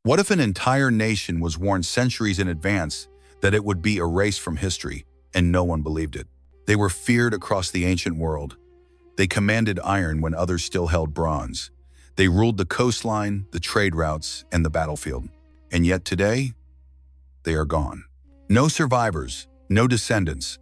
What if an entire nation was warned centuries in advance that it would be erased from history, and no one believed it? They were feared across the ancient world. They commanded iron when others still held bronze. They ruled the coastline, the trade routes, and the battlefield. And yet today, they are gone. No survivors, no descendants,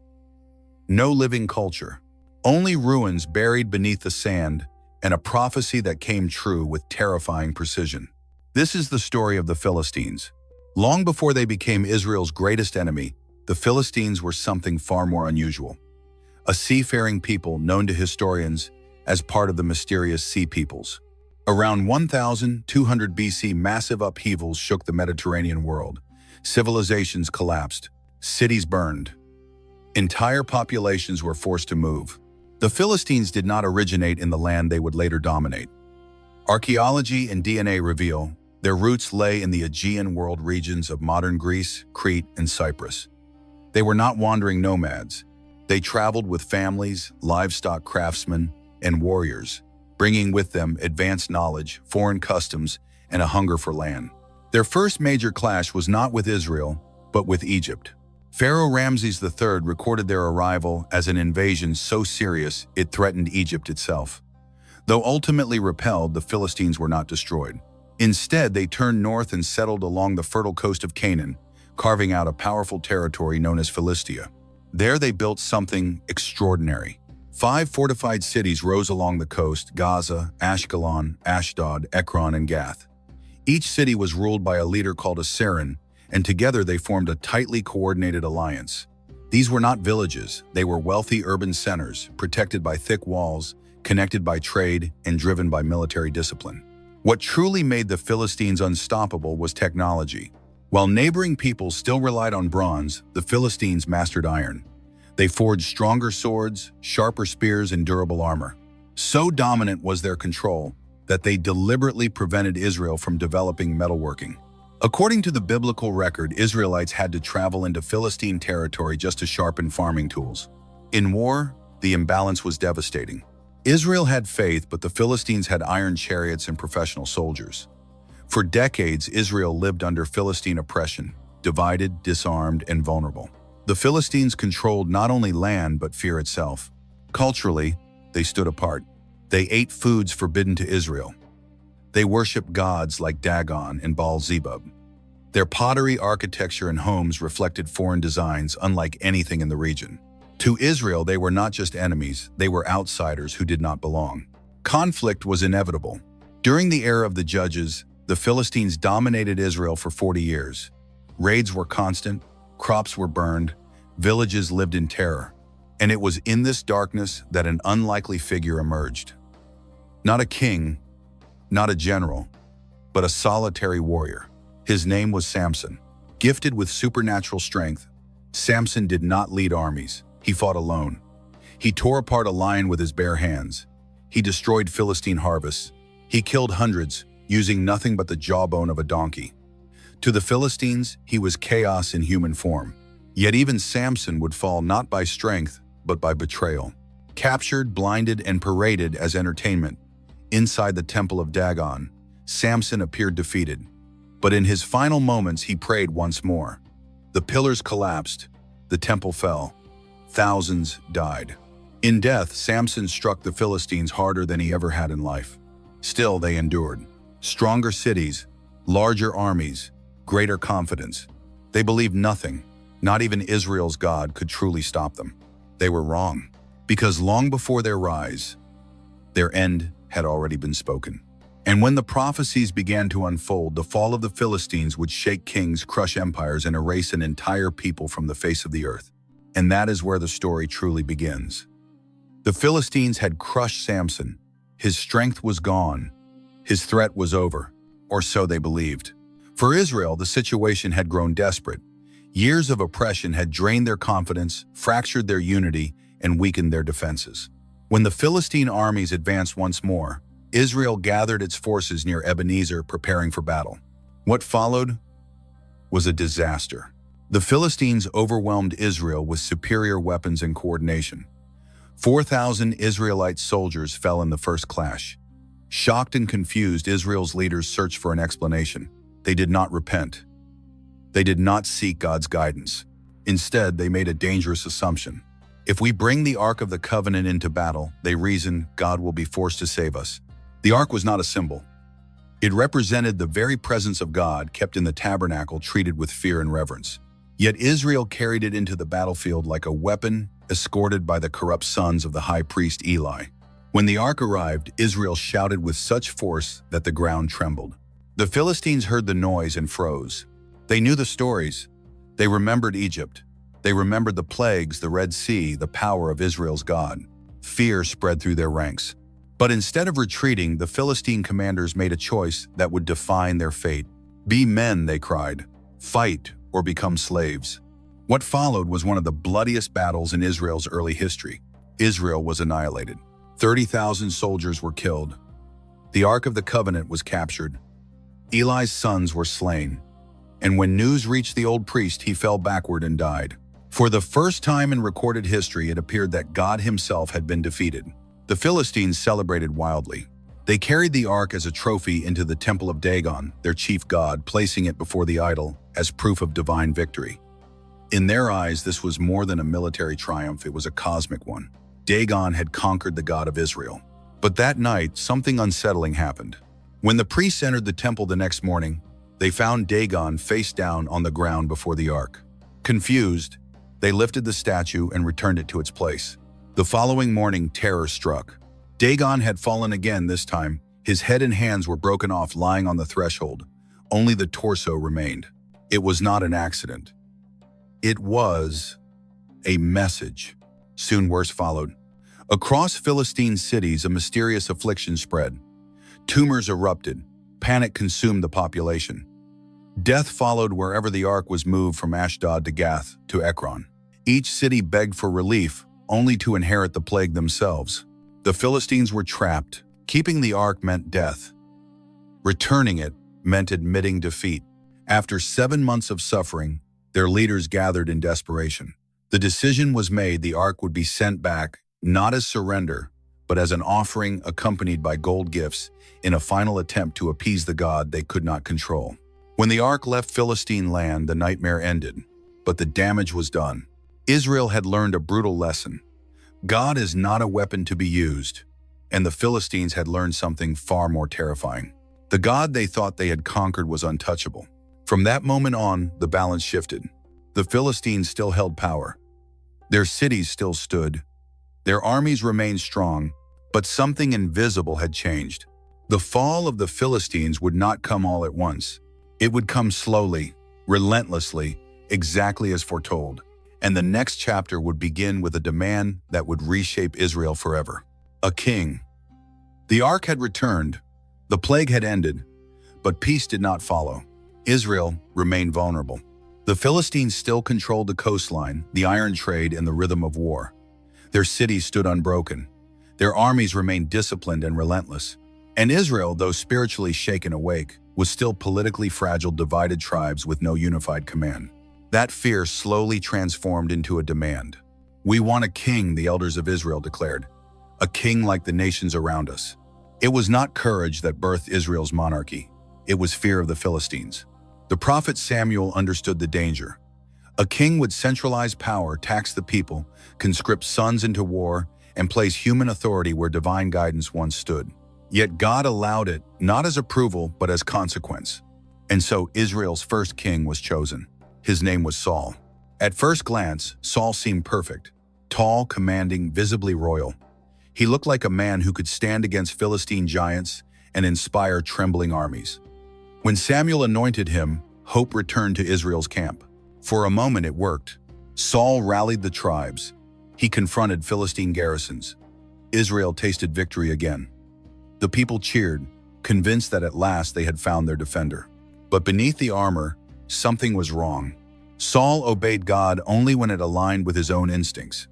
no living culture. Only ruins buried beneath the sand and a prophecy that came true with terrifying precision. This is the story of the Philistines. Long before they became Israel's greatest enemy, the Philistines were something far more unusual. A seafaring people known to historians as part of the mysterious Sea Peoples. Around 1200 BC, massive upheavals shook the Mediterranean world. Civilizations collapsed, cities burned. Entire populations were forced to move. The Philistines did not originate in the land they would later dominate. Archaeology and DNA reveal their roots lay in the Aegean world regions of modern Greece, Crete, and Cyprus. They were not wandering nomads. They traveled with families, livestock craftsmen, and warriors, bringing with them advanced knowledge, foreign customs, and a hunger for land. Their first major clash was not with Israel, but with Egypt. Pharaoh Ramses III recorded their arrival as an invasion so serious it threatened Egypt itself. Though ultimately repelled, the Philistines were not destroyed. Instead, they turned north and settled along the fertile coast of Canaan, carving out a powerful territory known as Philistia. There they built something extraordinary. 5 fortified cities rose along the coast: Gaza, Ashkelon, Ashdod, Ekron, and Gath. Each city was ruled by a leader called a Saran, and together they formed a tightly coordinated alliance. These were not villages, they were wealthy urban centers, protected by thick walls, connected by trade, and driven by military discipline. What truly made the Philistines unstoppable was technology. While neighboring peoples still relied on bronze, the Philistines mastered iron. They forged stronger swords, sharper spears, and durable armor. So dominant was their control that they deliberately prevented Israel from developing metalworking. According to the biblical record, Israelites had to travel into Philistine territory just to sharpen farming tools. In war, the imbalance was devastating. Israel had faith, but the Philistines had iron chariots and professional soldiers. For decades, Israel lived under Philistine oppression, divided, disarmed, and vulnerable. The Philistines controlled not only land, but fear itself. Culturally, they stood apart. They ate foods forbidden to Israel. They worshiped gods like Dagon and Baal-zebub. Their pottery, architecture, and homes reflected foreign designs unlike anything in the region. To Israel, they were not just enemies, they were outsiders who did not belong. Conflict was inevitable. During the era of the Judges, the Philistines dominated Israel for 40 years. Raids were constant, crops were burned, villages lived in terror. And it was in this darkness that an unlikely figure emerged. Not a king, not a general, but a solitary warrior. His name was Samson. Gifted with supernatural strength, Samson did not lead armies. He fought alone. He tore apart a lion with his bare hands. He destroyed Philistine harvests. He killed hundreds, using nothing but the jawbone of a donkey. To the Philistines, he was chaos in human form. Yet even Samson would fall not by strength, but by betrayal. Captured, blinded, and paraded as entertainment, inside the temple of Dagon, Samson appeared defeated. But in his final moments, he prayed once more. The pillars collapsed. The temple fell. Thousands died. In death, Samson struck the Philistines harder than he ever had in life. Still, they endured. Stronger cities, larger armies, greater confidence. They believed nothing, not even Israel's God, could truly stop them. They were wrong, because long before their rise, their end had already been spoken. And when the prophecies began to unfold, the fall of the Philistines would shake kings, crush empires, and erase an entire people from the face of the earth. And that is where the story truly begins. The Philistines had crushed Samson. His strength was gone. His threat was over, or so they believed. For Israel, the situation had grown desperate. Years of oppression had drained their confidence, fractured their unity, and weakened their defenses. When the Philistine armies advanced once more, Israel gathered its forces near Ebenezer, preparing for battle. What followed was a disaster. The Philistines overwhelmed Israel with superior weapons and coordination. 4,000 Israelite soldiers fell in the first clash. Shocked and confused, Israel's leaders searched for an explanation. They did not repent. They did not seek God's guidance. Instead, they made a dangerous assumption. If we bring the Ark of the Covenant into battle, they reasoned, God will be forced to save us. The Ark was not a symbol. It represented the very presence of God kept in the tabernacle, treated with fear and reverence. Yet Israel carried it into the battlefield like a weapon, escorted by the corrupt sons of the high priest Eli. When the Ark arrived, Israel shouted with such force that the ground trembled. The Philistines heard the noise and froze. They knew the stories. They remembered Egypt. They remembered the plagues, the Red Sea, the power of Israel's God. Fear spread through their ranks. But instead of retreating, the Philistine commanders made a choice that would define their fate. Be men, they cried. Fight or become slaves. What followed was one of the bloodiest battles in Israel's early history. Israel was annihilated. 30,000 soldiers were killed. The Ark of the Covenant was captured. Eli's sons were slain. And when news reached the old priest, he fell backward and died. For the first time in recorded history, it appeared that God himself had been defeated. The Philistines celebrated wildly. They carried the ark as a trophy into the temple of Dagon, their chief god, placing it before the idol as proof of divine victory. In their eyes, this was more than a military triumph, it was a cosmic one. Dagon had conquered the God of Israel. But that night, something unsettling happened. When the priests entered the temple the next morning, they found Dagon face down on the ground before the ark. Confused, they lifted the statue and returned it to its place. The following morning, terror struck. Dagon had fallen again this time. His head and hands were broken off, lying on the threshold. Only the torso remained. It was not an accident. It was a message. Soon worse followed. Across Philistine cities, a mysterious affliction spread. Tumors erupted. Panic consumed the population. Death followed wherever the ark was moved, from Ashdod to Gath to Ekron. Each city begged for relief, only to inherit the plague themselves. The Philistines were trapped. Keeping the ark meant death. Returning it meant admitting defeat. After 7 months of suffering, their leaders gathered in desperation. The decision was made: the ark would be sent back, not as surrender, but as an offering accompanied by gold gifts, in a final attempt to appease the God they could not control. When the ark left Philistine land, the nightmare ended, but the damage was done. Israel had learned a brutal lesson. God is not a weapon to be used, and the Philistines had learned something far more terrifying. The God they thought they had conquered was untouchable. From that moment on, the balance shifted. The Philistines still held power. Their cities still stood. Their armies remained strong, but something invisible had changed. The fall of the Philistines would not come all at once. It would come slowly, relentlessly, exactly as foretold. And the next chapter would begin with a demand that would reshape Israel forever. A king. The ark had returned. The plague had ended, but peace did not follow. Israel remained vulnerable. The Philistines still controlled the coastline, the iron trade, and the rhythm of war. Their cities stood unbroken. Their armies remained disciplined and relentless. And Israel, though spiritually shaken awake, was still politically fragile, divided tribes with no unified command. That fear slowly transformed into a demand. We want a king, the elders of Israel declared. A king like the nations around us. It was not courage that birthed Israel's monarchy. It was fear of the Philistines. The prophet Samuel understood the danger. A king would centralize power, tax the people, conscript sons into war, and place human authority where divine guidance once stood. Yet God allowed it, not as approval, but as consequence. And so Israel's first king was chosen. His name was Saul. At first glance, Saul seemed perfect. Tall, commanding, visibly royal. He looked like a man who could stand against Philistine giants and inspire trembling armies. When Samuel anointed him, hope returned to Israel's camp. For a moment it worked. Saul rallied the tribes. He confronted Philistine garrisons. Israel tasted victory again. The people cheered, convinced that at last they had found their defender. But beneath the armor, something was wrong. Saul obeyed God only when it aligned with his own instincts.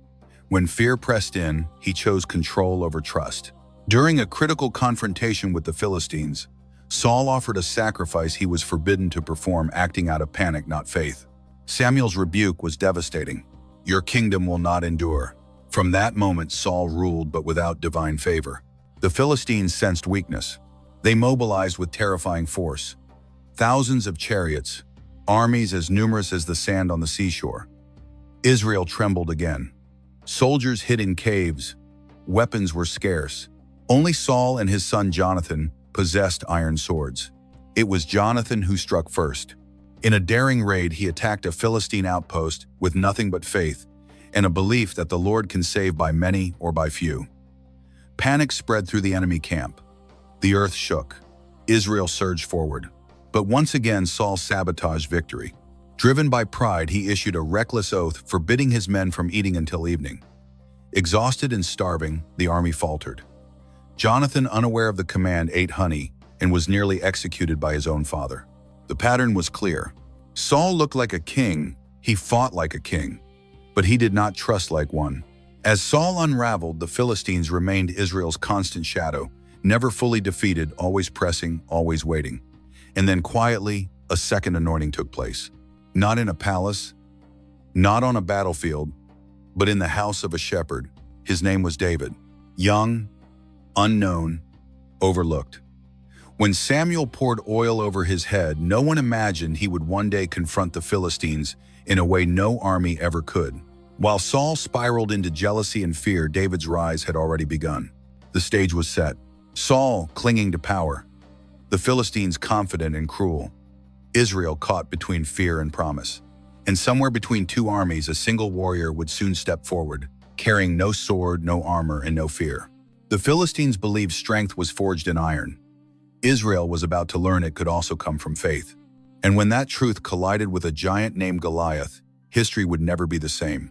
When fear pressed in, he chose control over trust. During a critical confrontation with the Philistines, Saul offered a sacrifice he was forbidden to perform, acting out of panic, not faith. Samuel's rebuke was devastating. Your kingdom will not endure. From that moment, Saul ruled, but without divine favor. The Philistines sensed weakness. They mobilized with terrifying force. thousands of chariots, armies as numerous as the sand on the seashore. Israel trembled again. Soldiers hid in caves. Weapons were scarce. Only Saul and his son Jonathan possessed iron swords. It was Jonathan who struck first. In a daring raid, he attacked a Philistine outpost with nothing but faith and a belief that the Lord can save by many or by few. Panic spread through the enemy camp. The earth shook. Israel surged forward. But once again, Saul sabotaged victory. Driven by pride, he issued a reckless oath forbidding his men from eating until evening. Exhausted and starving, the army faltered. Jonathan, unaware of the command, ate honey and was nearly executed by his own father. The pattern was clear. Saul looked like a king, he fought like a king, but he did not trust like one. As Saul unraveled, the Philistines remained Israel's constant shadow, never fully defeated, always pressing, always waiting. And then quietly, a second anointing took place. Not in a palace, not on a battlefield, but in the house of a shepherd. His name was David. Young, unknown, overlooked. When Samuel poured oil over his head, no one imagined he would one day confront the Philistines in a way no army ever could. While Saul spiraled into jealousy and fear, David's rise had already begun. The stage was set. Saul clinging to power. The Philistines confident and cruel. Israel caught between fear and promise. And somewhere between two armies, a single warrior would soon step forward, carrying no sword, no armor, and no fear. The Philistines believed strength was forged in iron. Israel was about to learn it could also come from faith. And when that truth collided with a giant named Goliath, history would never be the same.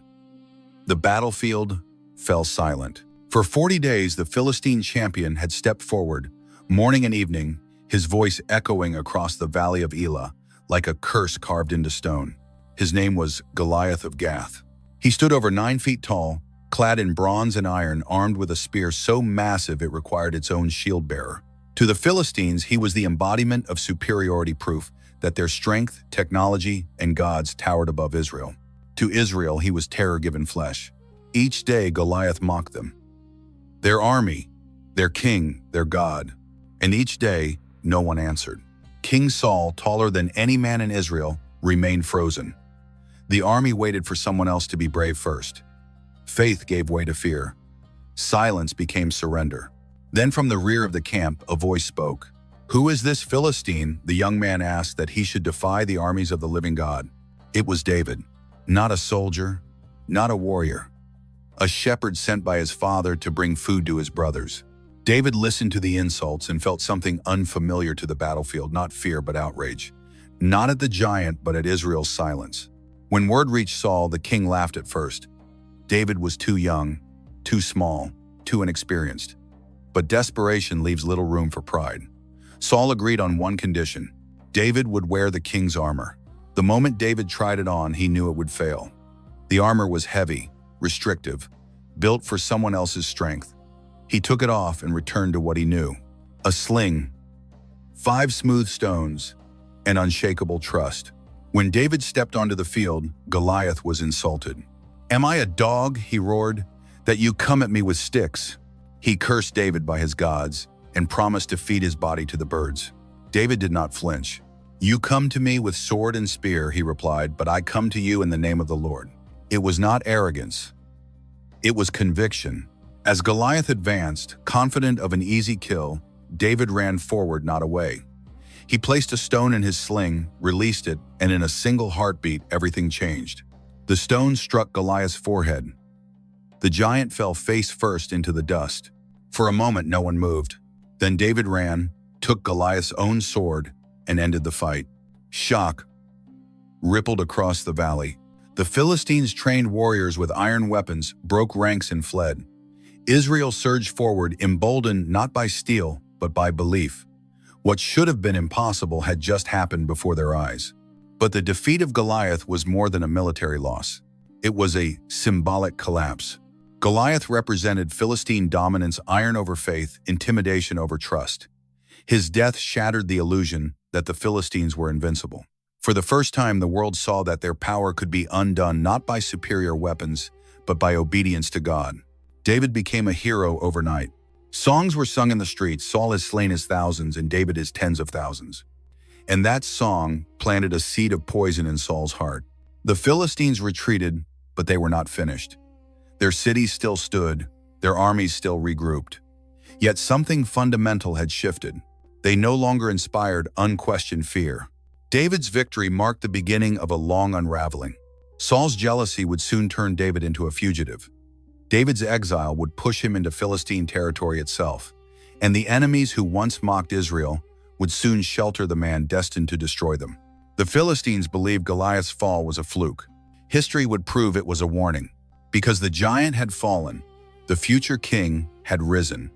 The battlefield fell silent. For 40 days, the Philistine champion had stepped forward, morning and evening, his voice echoing across the valley of Elah like a curse carved into stone. His name was Goliath of Gath. He stood over 9 feet tall, clad in bronze and iron, armed with a spear so massive it required its own shield bearer. To the Philistines, he was the embodiment of superiority, proof that their strength, technology, and gods towered above Israel. To Israel, he was terror-given flesh. Each day, Goliath mocked them. Their army, their king, their god. And each day, no one answered. King Saul, taller than any man in Israel, remained frozen. The army waited for someone else to be brave first. Faith gave way to fear. Silence became surrender. Then from the rear of the camp, a voice spoke. "Who is this Philistine?" the young man asked, that he should defy the armies of the living God. It was David. Not a soldier, not a warrior. A shepherd sent by his father to bring food to his brothers. David listened to the insults and felt something unfamiliar to the battlefield, not fear but outrage. Not at the giant, but at Israel's silence. When word reached Saul, the king laughed at first. David was too young, too small, too inexperienced. But desperation leaves little room for pride. Saul agreed on one condition. David would wear the king's armor. The moment David tried it on, he knew it would fail. The armor was heavy, restrictive, built for someone else's strength. He took it off and returned to what he knew. A sling, 5 smooth stones, and unshakable trust. When David stepped onto the field, Goliath was insulted. "Am I a dog," he roared, "that you come at me with sticks?" He cursed David by his gods and promised to feed his body to the birds. David did not flinch. "You come to me with sword and spear," he replied, "but I come to you in the name of the Lord." It was not arrogance. It was conviction. As Goliath advanced, confident of an easy kill, David ran forward, not away. He placed a stone in his sling, released it, and in a single heartbeat, everything changed. The stone struck Goliath's forehead. The giant fell face first into the dust. For a moment, no one moved. Then David ran, took Goliath's own sword, and ended the fight. Shock rippled across the valley. The Philistines, trained warriors with iron weapons, broke ranks and fled. Israel surged forward, emboldened not by steel, but by belief. What should have been impossible had just happened before their eyes. But the defeat of Goliath was more than a military loss. It was a symbolic collapse. Goliath represented Philistine dominance, iron over faith, intimidation over trust. His death shattered the illusion that the Philistines were invincible. For the first time, the world saw that their power could be undone not by superior weapons, but by obedience to God. David became a hero overnight. Songs were sung in the streets. Saul has slain his thousands and David his tens of thousands. And that song planted a seed of poison in Saul's heart. The Philistines retreated, but they were not finished. Their cities still stood, their armies still regrouped. Yet something fundamental had shifted. They no longer inspired unquestioned fear. David's victory marked the beginning of a long unraveling. Saul's jealousy would soon turn David into a fugitive. David's exile would push him into Philistine territory itself, and the enemies who once mocked Israel would soon shelter the man destined to destroy them. The Philistines believed Goliath's fall was a fluke. History would prove it was a warning. Because the giant had fallen, the future king had risen,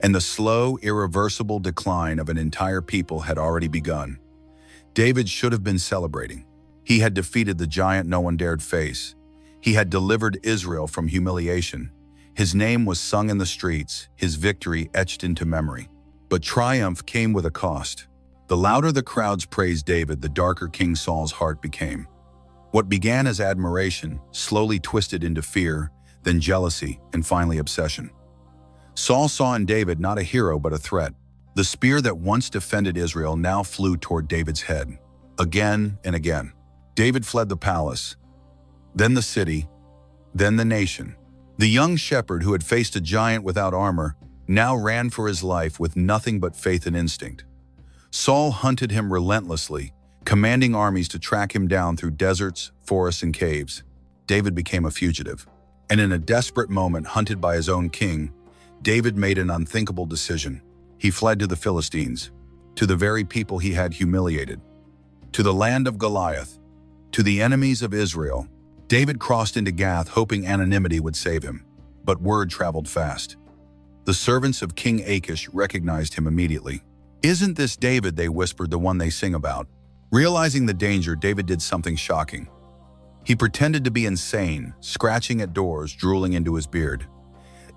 and the slow, irreversible decline of an entire people had already begun. David should have been celebrating. He had defeated the giant no one dared face. He had delivered Israel from humiliation. His name was sung in the streets, his victory etched into memory. But triumph came with a cost. The louder the crowds praised David, the darker King Saul's heart became. What began as admiration slowly twisted into fear, then jealousy, and finally obsession. Saul saw in David not a hero but a threat. The spear that once defended Israel now flew toward David's head. Again and again. David fled the palace, then the city, then the nation. The young shepherd who had faced a giant without armor now ran for his life with nothing but faith and instinct. Saul hunted him relentlessly, commanding armies to track him down through deserts, forests, and caves. David became a fugitive. And in a desperate moment, hunted by his own king, David made an unthinkable decision. He fled to the Philistines, to the very people he had humiliated, to the land of Goliath, to the enemies of Israel. David crossed into Gath, hoping anonymity would save him. But word traveled fast. The servants of King Achish recognized him immediately. "Isn't this David?" they whispered, "the one they sing about?" Realizing the danger, David did something shocking. He pretended to be insane, scratching at doors, drooling into his beard.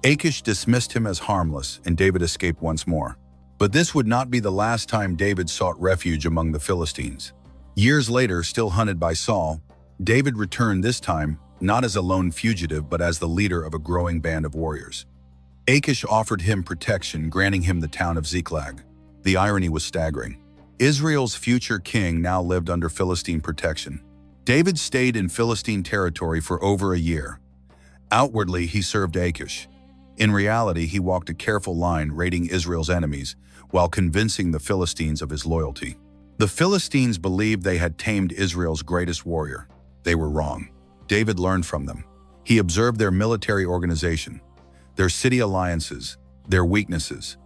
Achish dismissed him as harmless, and David escaped once more. But this would not be the last time David sought refuge among the Philistines. Years later, still hunted by Saul, David returned, this time not as a lone fugitive but as the leader of a growing band of warriors. Achish offered him protection, granting him the town of Ziklag. The irony was staggering. Israel's future king now lived under Philistine protection. David stayed in Philistine territory for over a year. Outwardly, he served Achish. In reality, he walked a careful line, raiding Israel's enemies while convincing the Philistines of his loyalty. The Philistines believed they had tamed Israel's greatest warrior. They were wrong. David learned from them. He observed their military organization, their city alliances, their weaknesses.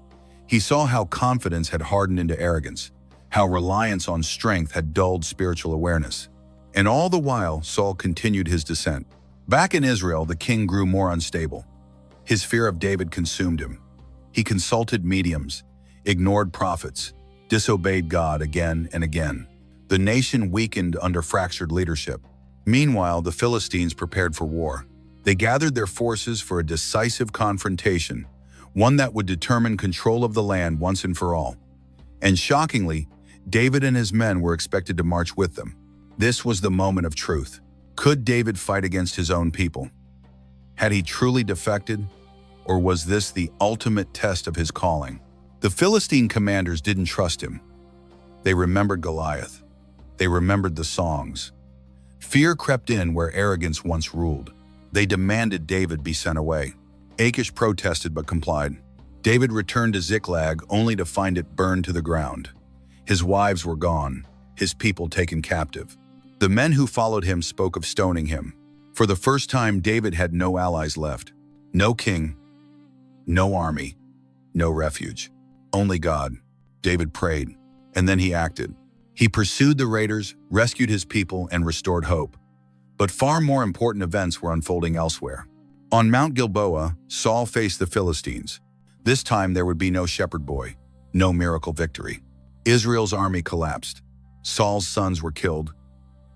He saw how confidence had hardened into arrogance, how reliance on strength had dulled spiritual awareness. And all the while, Saul continued his descent. Back in Israel, the king grew more unstable. His fear of David consumed him. He consulted mediums, ignored prophets, disobeyed God again and again. The nation weakened under fractured leadership. Meanwhile, the Philistines prepared for war. They gathered their forces for a decisive confrontation, one that would determine control of the land once and for all. And shockingly, David and his men were expected to march with them. This was the moment of truth. Could David fight against his own people? Had he truly defected? Or was this the ultimate test of his calling? The Philistine commanders didn't trust him. They remembered Goliath. They remembered the songs. Fear crept in where arrogance once ruled. They demanded David be sent away. Achish protested but complied. David returned to Ziklag only to find it burned to the ground. His wives were gone, his people taken captive. The men who followed him spoke of stoning him. For the first time, David had no allies left. No king, no army, no refuge. Only God. David prayed, and then he acted. He pursued the raiders, rescued his people, and restored hope. But far more important events were unfolding elsewhere. On Mount Gilboa, Saul faced the Philistines. This time there would be no shepherd boy, no miracle victory. Israel's army collapsed. Saul's sons were killed.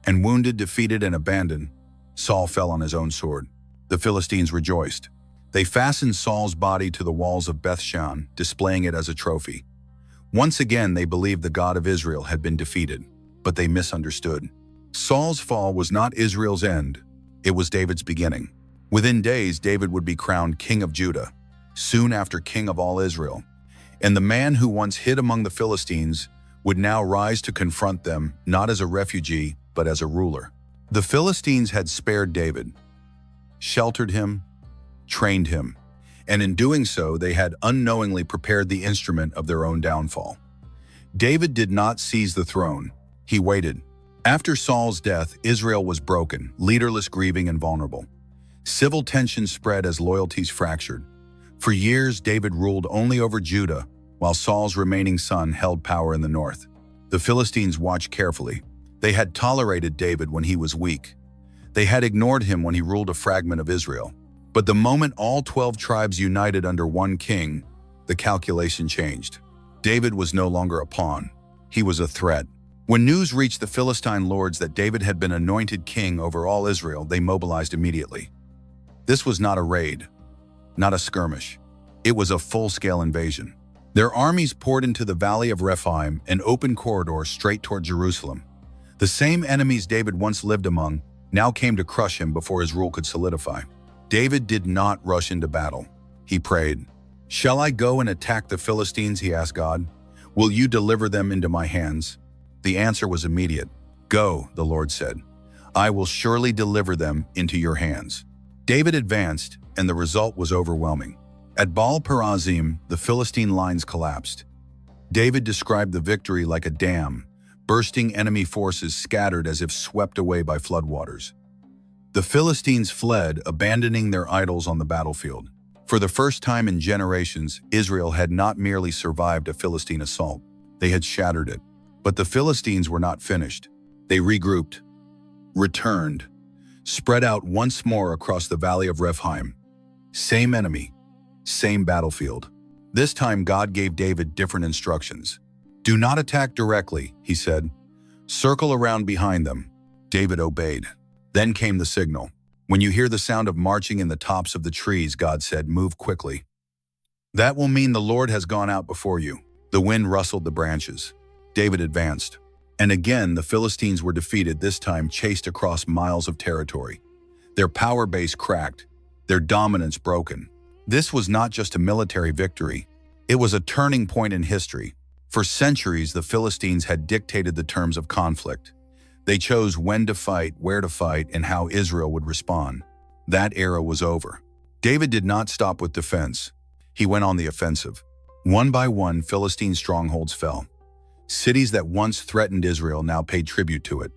And wounded, defeated, and abandoned, Saul fell on his own sword. The Philistines rejoiced. They fastened Saul's body to the walls of Bethshan, displaying it as a trophy. Once again, they believed the God of Israel had been defeated, but they misunderstood. Saul's fall was not Israel's end. It was David's beginning. Within days, David would be crowned king of Judah, soon after king of all Israel. And the man who once hid among the Philistines would now rise to confront them, not as a refugee, but as a ruler. The Philistines had spared David, sheltered him, trained him, and in doing so, they had unknowingly prepared the instrument of their own downfall. David did not seize the throne. He waited. After Saul's death, Israel was broken, leaderless, grieving, and vulnerable. Civil tensions spread as loyalties fractured. For years, David ruled only over Judah, while Saul's remaining son held power in the north. The Philistines watched carefully. They had tolerated David when he was weak. They had ignored him when he ruled a fragment of Israel. But the moment all 12 tribes united under one king, the calculation changed. David was no longer a pawn. He was a threat. When news reached the Philistine lords that David had been anointed king over all Israel, they mobilized immediately. This was not a raid, not a skirmish. It was a full-scale invasion. Their armies poured into the valley of Rephaim, an open corridor straight toward Jerusalem. The same enemies David once lived among now came to crush him before his rule could solidify. David did not rush into battle. He prayed. "Shall I go and attack the Philistines?" he asked God. "Will you deliver them into my hands?" The answer was immediate. "Go," the Lord said. "I will surely deliver them into your hands." David advanced, and the result was overwhelming. At Baal-perazim, the Philistine lines collapsed. David described the victory like a dam, bursting enemy forces scattered as if swept away by floodwaters. The Philistines fled, abandoning their idols on the battlefield. For the first time in generations, Israel had not merely survived a Philistine assault, they had shattered it. But the Philistines were not finished. They regrouped, returned, spread out once more across the valley of Rephaim. Same enemy, same battlefield. This time God gave David different instructions. "Do not attack directly," he said. "Circle around behind them." David obeyed. Then came the signal. "When you hear the sound of marching in the tops of the trees," God said, "move quickly. That will mean the Lord has gone out before you." The wind rustled the branches. David advanced. And again, the Philistines were defeated, this time chased across miles of territory. Their power base cracked, their dominance broken. This was not just a military victory. It was a turning point in history. For centuries, the Philistines had dictated the terms of conflict. They chose when to fight, where to fight, and how Israel would respond. That era was over. David did not stop with defense. He went on the offensive. One by one, Philistine strongholds fell. Cities that once threatened Israel now paid tribute to it.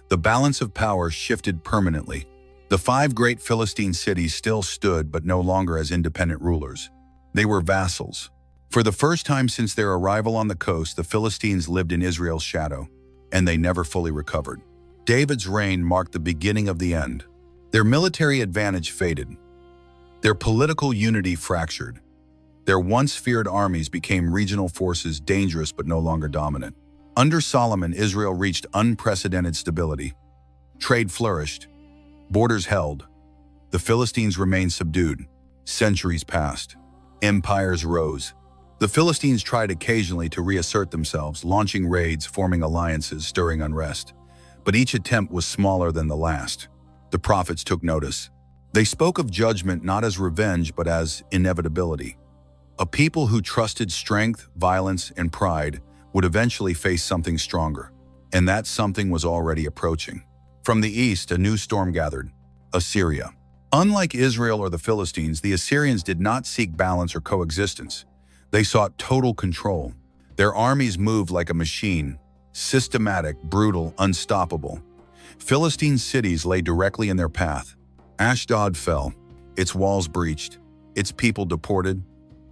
The balance of power shifted permanently. The 5 great Philistine cities still stood, but no longer as independent rulers. They were vassals. For the first time since their arrival on the coast, the Philistines lived in Israel's shadow, and they never fully recovered. David's reign marked the beginning of the end. Their military advantage faded. Their political unity fractured. Their once feared armies became regional forces, dangerous but no longer dominant. Under Solomon, Israel reached unprecedented stability. Trade flourished. Borders held. The Philistines remained subdued. Centuries passed. Empires rose. The Philistines tried occasionally to reassert themselves, launching raids, forming alliances, stirring unrest. But each attempt was smaller than the last. The prophets took notice. They spoke of judgment not as revenge but as inevitability. A people who trusted strength, violence, and pride would eventually face something stronger. And that something was already approaching. From the east, a new storm gathered: Assyria. Unlike Israel or the Philistines, the Assyrians did not seek balance or coexistence. They sought total control. Their armies moved like a machine, systematic, brutal, unstoppable. Philistine cities lay directly in their path. Ashdod fell, its walls breached, its people deported,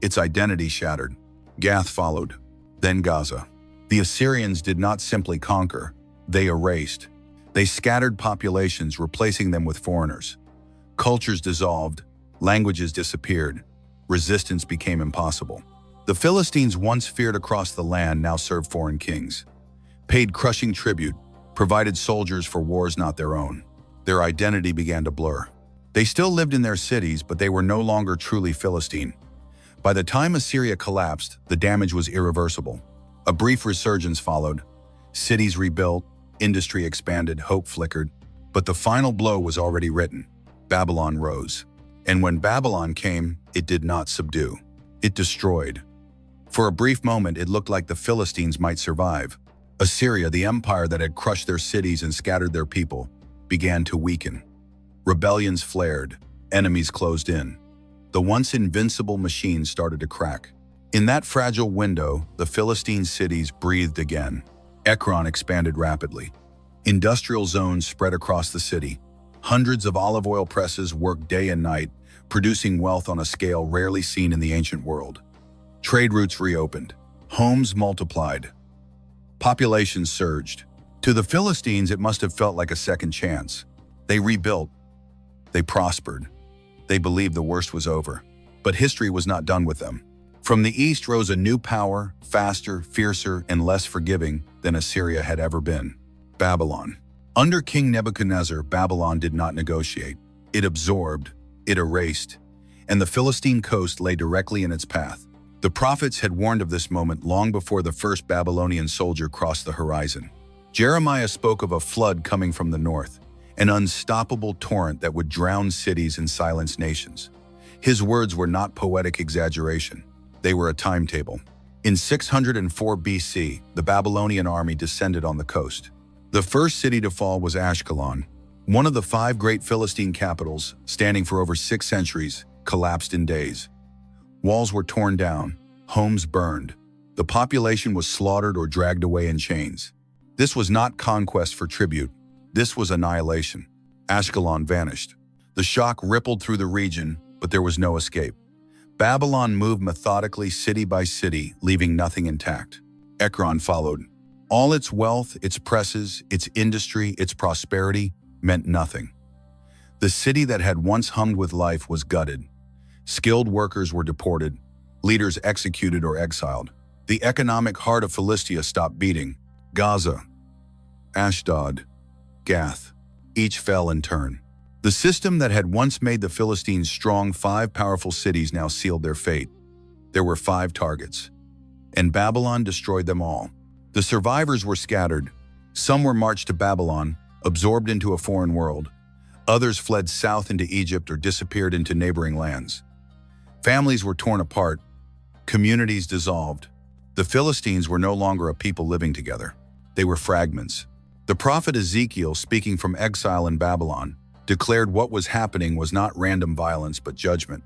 its identity shattered. Gath followed, then Gaza. The Assyrians did not simply conquer, they erased. They scattered populations, replacing them with foreigners. Cultures dissolved, languages disappeared, resistance became impossible. The Philistines, once feared across the land, now served foreign kings, paid crushing tribute, provided soldiers for wars not their own. Their identity began to blur. They still lived in their cities, but they were no longer truly Philistine. By the time Assyria collapsed, the damage was irreversible. A brief resurgence followed. Cities rebuilt, industry expanded, hope flickered. But the final blow was already written. Babylon rose. And when Babylon came, it did not subdue. It destroyed. For a brief moment, it looked like the Philistines might survive. Assyria, the empire that had crushed their cities and scattered their people, began to weaken. Rebellions flared, enemies closed in. The once invincible machine started to crack. In that fragile window, the Philistine cities breathed again. Ekron expanded rapidly. Industrial zones spread across the city. Hundreds of olive oil presses worked day and night, producing wealth on a scale rarely seen in the ancient world. Trade routes reopened. Homes multiplied. Population surged. To the Philistines, it must have felt like a second chance. They rebuilt. They prospered. They believed the worst was over. But history was not done with them. From the east rose a new power, faster, fiercer, and less forgiving than Assyria had ever been: Babylon. Under King Nebuchadnezzar, Babylon did not negotiate. It absorbed, it erased, and the Philistine coast lay directly in its path. The prophets had warned of this moment long before the first Babylonian soldier crossed the horizon. Jeremiah spoke of a flood coming from the north, an unstoppable torrent that would drown cities and silence nations. His words were not poetic exaggeration. They were a timetable. In 604 BC, the Babylonian army descended on the coast. The first city to fall was Ashkelon. One of the 5 great Philistine capitals, standing for over 6 centuries, collapsed in days. Walls were torn down, homes burned. The population was slaughtered or dragged away in chains. This was not conquest for tribute. This was annihilation. Ashkelon vanished. The shock rippled through the region, but there was no escape. Babylon moved methodically city by city, leaving nothing intact. Ekron followed. All its wealth, its presses, its industry, its prosperity meant nothing. The city that had once hummed with life was gutted. Skilled workers were deported, leaders executed or exiled. The economic heart of Philistia stopped beating. Gaza, Ashdod, Gath, each fell in turn. The system that had once made the Philistines strong, 5 powerful cities now sealed their fate. There were 5 targets, and Babylon destroyed them all. The survivors were scattered. Some were marched to Babylon, absorbed into a foreign world. Others fled south into Egypt or disappeared into neighboring lands. Families were torn apart, communities dissolved. The Philistines were no longer a people living together. They were fragments. The prophet Ezekiel, speaking from exile in Babylon, declared what was happening was not random violence but judgment.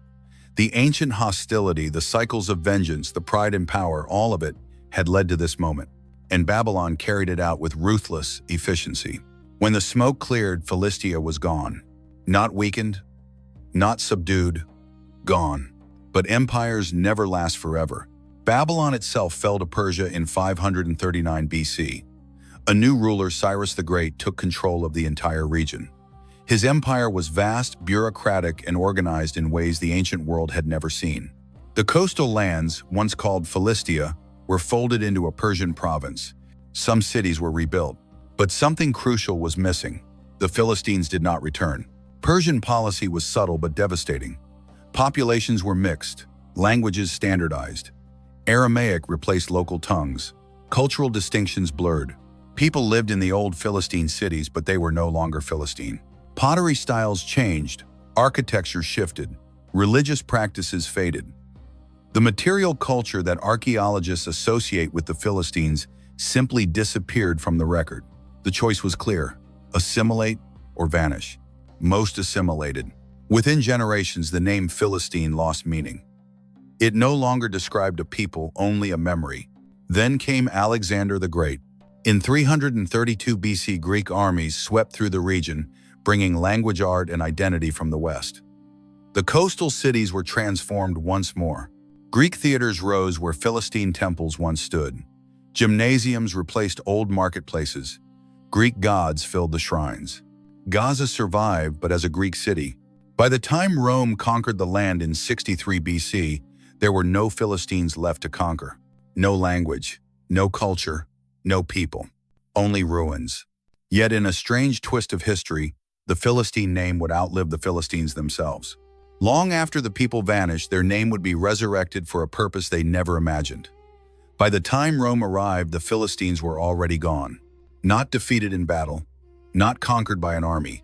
The ancient hostility, the cycles of vengeance, the pride and power, all of it had led to this moment, and Babylon carried it out with ruthless efficiency. When the smoke cleared, Philistia was gone. Not weakened, not subdued, gone. But empires never last forever. Babylon itself fell to Persia in 539 BC. A new ruler, Cyrus the Great, took control of the entire region. His empire was vast, bureaucratic, and organized in ways the ancient world had never seen. The coastal lands, once called Philistia, were folded into a Persian province. Some cities were rebuilt. But something crucial was missing. The Philistines did not return. Persian policy was subtle but devastating. Populations were mixed, languages standardized. Aramaic replaced local tongues. Cultural distinctions blurred. People lived in the old Philistine cities, but they were no longer Philistine. Pottery styles changed, architecture shifted, religious practices faded. The material culture that archaeologists associate with the Philistines simply disappeared from the record. The choice was clear: assimilate or vanish. Most assimilated. Within generations, the name Philistine lost meaning. It no longer described a people, only a memory. Then came Alexander the Great. In 332 BC, Greek armies swept through the region, bringing language, art, and identity from the West. The coastal cities were transformed once more. Greek theaters rose where Philistine temples once stood. Gymnasiums replaced old marketplaces. Greek gods filled the shrines. Gaza survived, but as a Greek city. By the time Rome conquered the land in 63 BC, there were no Philistines left to conquer. No language, no culture, no people. Only ruins. Yet in a strange twist of history, the Philistine name would outlive the Philistines themselves. Long after the people vanished, their name would be resurrected for a purpose they never imagined. By the time Rome arrived, the Philistines were already gone. Not defeated in battle, not conquered by an army,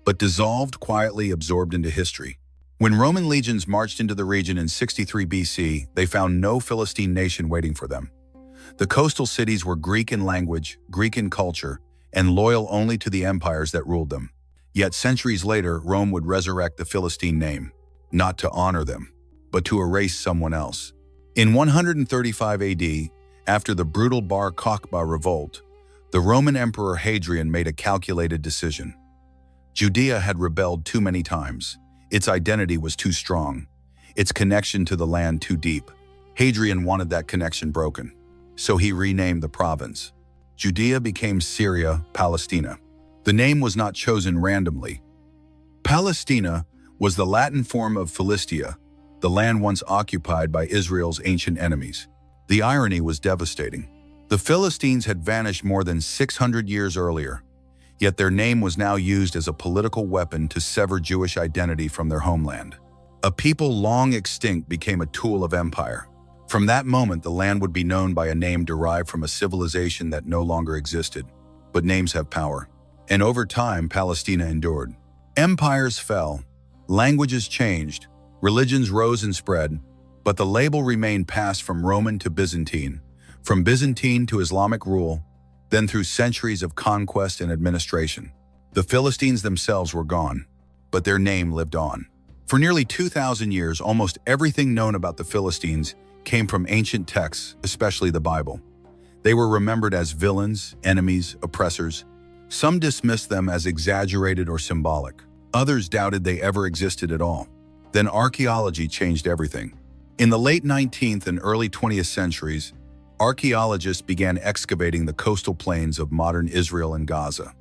but dissolved, quietly absorbed into history. When Roman legions marched into the region in 63 BC, they found no Philistine nation waiting for them. The coastal cities were Greek in language, Greek in culture, and loyal only to the empires that ruled them. Yet centuries later, Rome would resurrect the Philistine name, not to honor them, but to erase someone else. In 135 AD, after the brutal Bar Kokhba revolt, the Roman Emperor Hadrian made a calculated decision. Judea had rebelled too many times. Its identity was too strong, its connection to the land too deep. Hadrian wanted that connection broken, so he renamed the province. Judea became Syria, Palestina. The name was not chosen randomly. Palestina was the Latin form of Philistia, the land once occupied by Israel's ancient enemies. The irony was devastating. The Philistines had vanished more than 600 years earlier, yet their name was now used as a political weapon to sever Jewish identity from their homeland. A people long extinct became a tool of empire. From that moment, the land would be known by a name derived from a civilization that no longer existed. But names have power. And over time, Palestina endured. Empires fell, languages changed, religions rose and spread, but the label remained passed from Roman to Byzantine, from Byzantine to Islamic rule, then through centuries of conquest and administration. The Philistines themselves were gone, but their name lived on. For nearly 2,000 years, almost everything known about the Philistines came from ancient texts, especially the Bible. They were remembered as villains, enemies, oppressors. Some dismissed them as exaggerated or symbolic. Others doubted they ever existed at all. Then archaeology changed everything. In the late 19th and early 20th centuries, archaeologists began excavating the coastal plains of modern Israel and Gaza.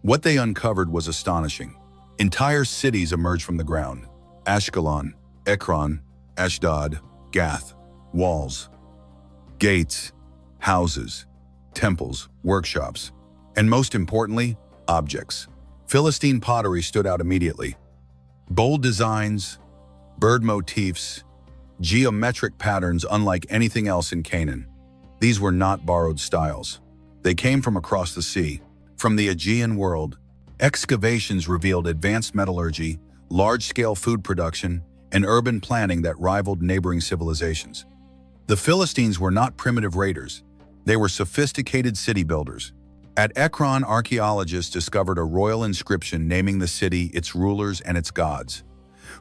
What they uncovered was astonishing. Entire cities emerged from the ground: Ashkelon, Ekron, Ashdod, Gath. Walls, gates, houses, temples, workshops, and most importantly, objects. Philistine pottery stood out immediately. Bold designs, bird motifs, geometric patterns unlike anything else in Canaan. These were not borrowed styles. They came from across the sea, from the Aegean world. Excavations revealed advanced metallurgy, large-scale food production, and urban planning that rivaled neighboring civilizations. The Philistines were not primitive raiders. They were sophisticated city builders. At Ekron, archaeologists discovered a royal inscription naming the city, its rulers, and its gods.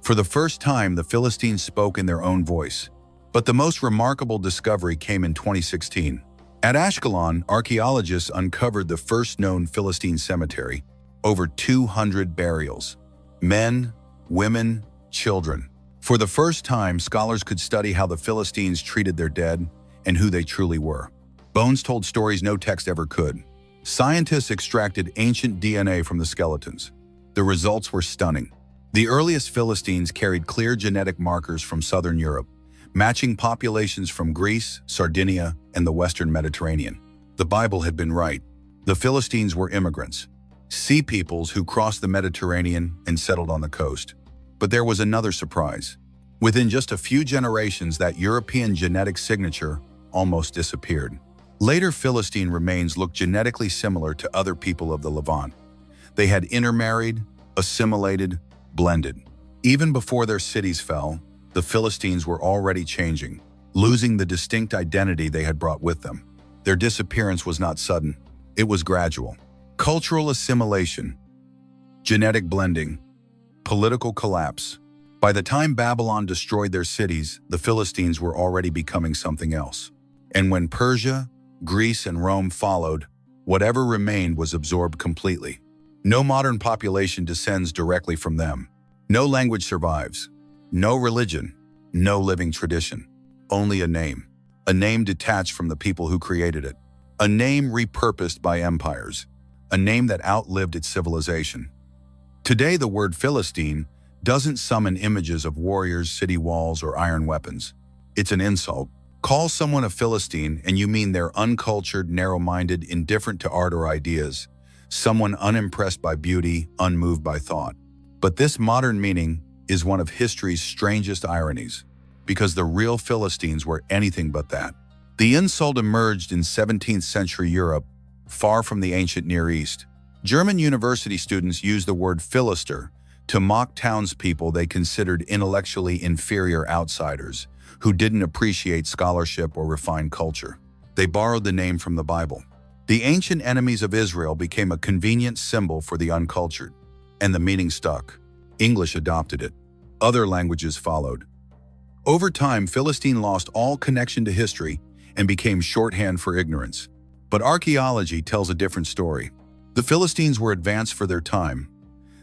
For the first time, the Philistines spoke in their own voice. But the most remarkable discovery came in 2016. At Ashkelon, archaeologists uncovered the first known Philistine cemetery, over 200 burials. Men, women, children. For the first time, scholars could study how the Philistines treated their dead and who they truly were. Bones told stories no text ever could. Scientists extracted ancient DNA from the skeletons. The results were stunning. The earliest Philistines carried clear genetic markers from southern Europe, matching populations from Greece, Sardinia, and the Western Mediterranean. The Bible had been right. The Philistines were immigrants, sea peoples who crossed the Mediterranean and settled on the coast. But there was another surprise. Within just a few generations, that European genetic signature almost disappeared. Later Philistine remains looked genetically similar to other people of the Levant. They had intermarried, assimilated, blended. Even before their cities fell, the Philistines were already changing, losing the distinct identity they had brought with them. Their disappearance was not sudden. It was gradual. Cultural assimilation, genetic blending, political collapse. By the time Babylon destroyed their cities, the Philistines were already becoming something else. And when Persia, Greece, and Rome followed, whatever remained was absorbed completely. No modern population descends directly from them. No language survives. No religion. No living tradition. Only a name detached from the people who created it. A name repurposed by empires. A name that outlived its civilization. Today, the word Philistine doesn't summon images of warriors, city walls, or iron weapons. It's an insult. Call someone a Philistine and you mean they're uncultured, narrow-minded, indifferent to art or ideas, someone unimpressed by beauty, unmoved by thought. But this modern meaning is one of history's strangest ironies, because the real Philistines were anything but that. The insult emerged in 17th century Europe, far from the ancient Near East. German university students used the word Philister To mock townspeople they considered intellectually inferior outsiders who didn't appreciate scholarship or refined culture. They borrowed the name from the Bible. The ancient enemies of Israel became a convenient symbol for the uncultured, and the meaning stuck. English adopted it. Other languages followed. Over time, Philistine lost all connection to history and became shorthand for ignorance. But archaeology tells a different story. The Philistines were advanced for their time.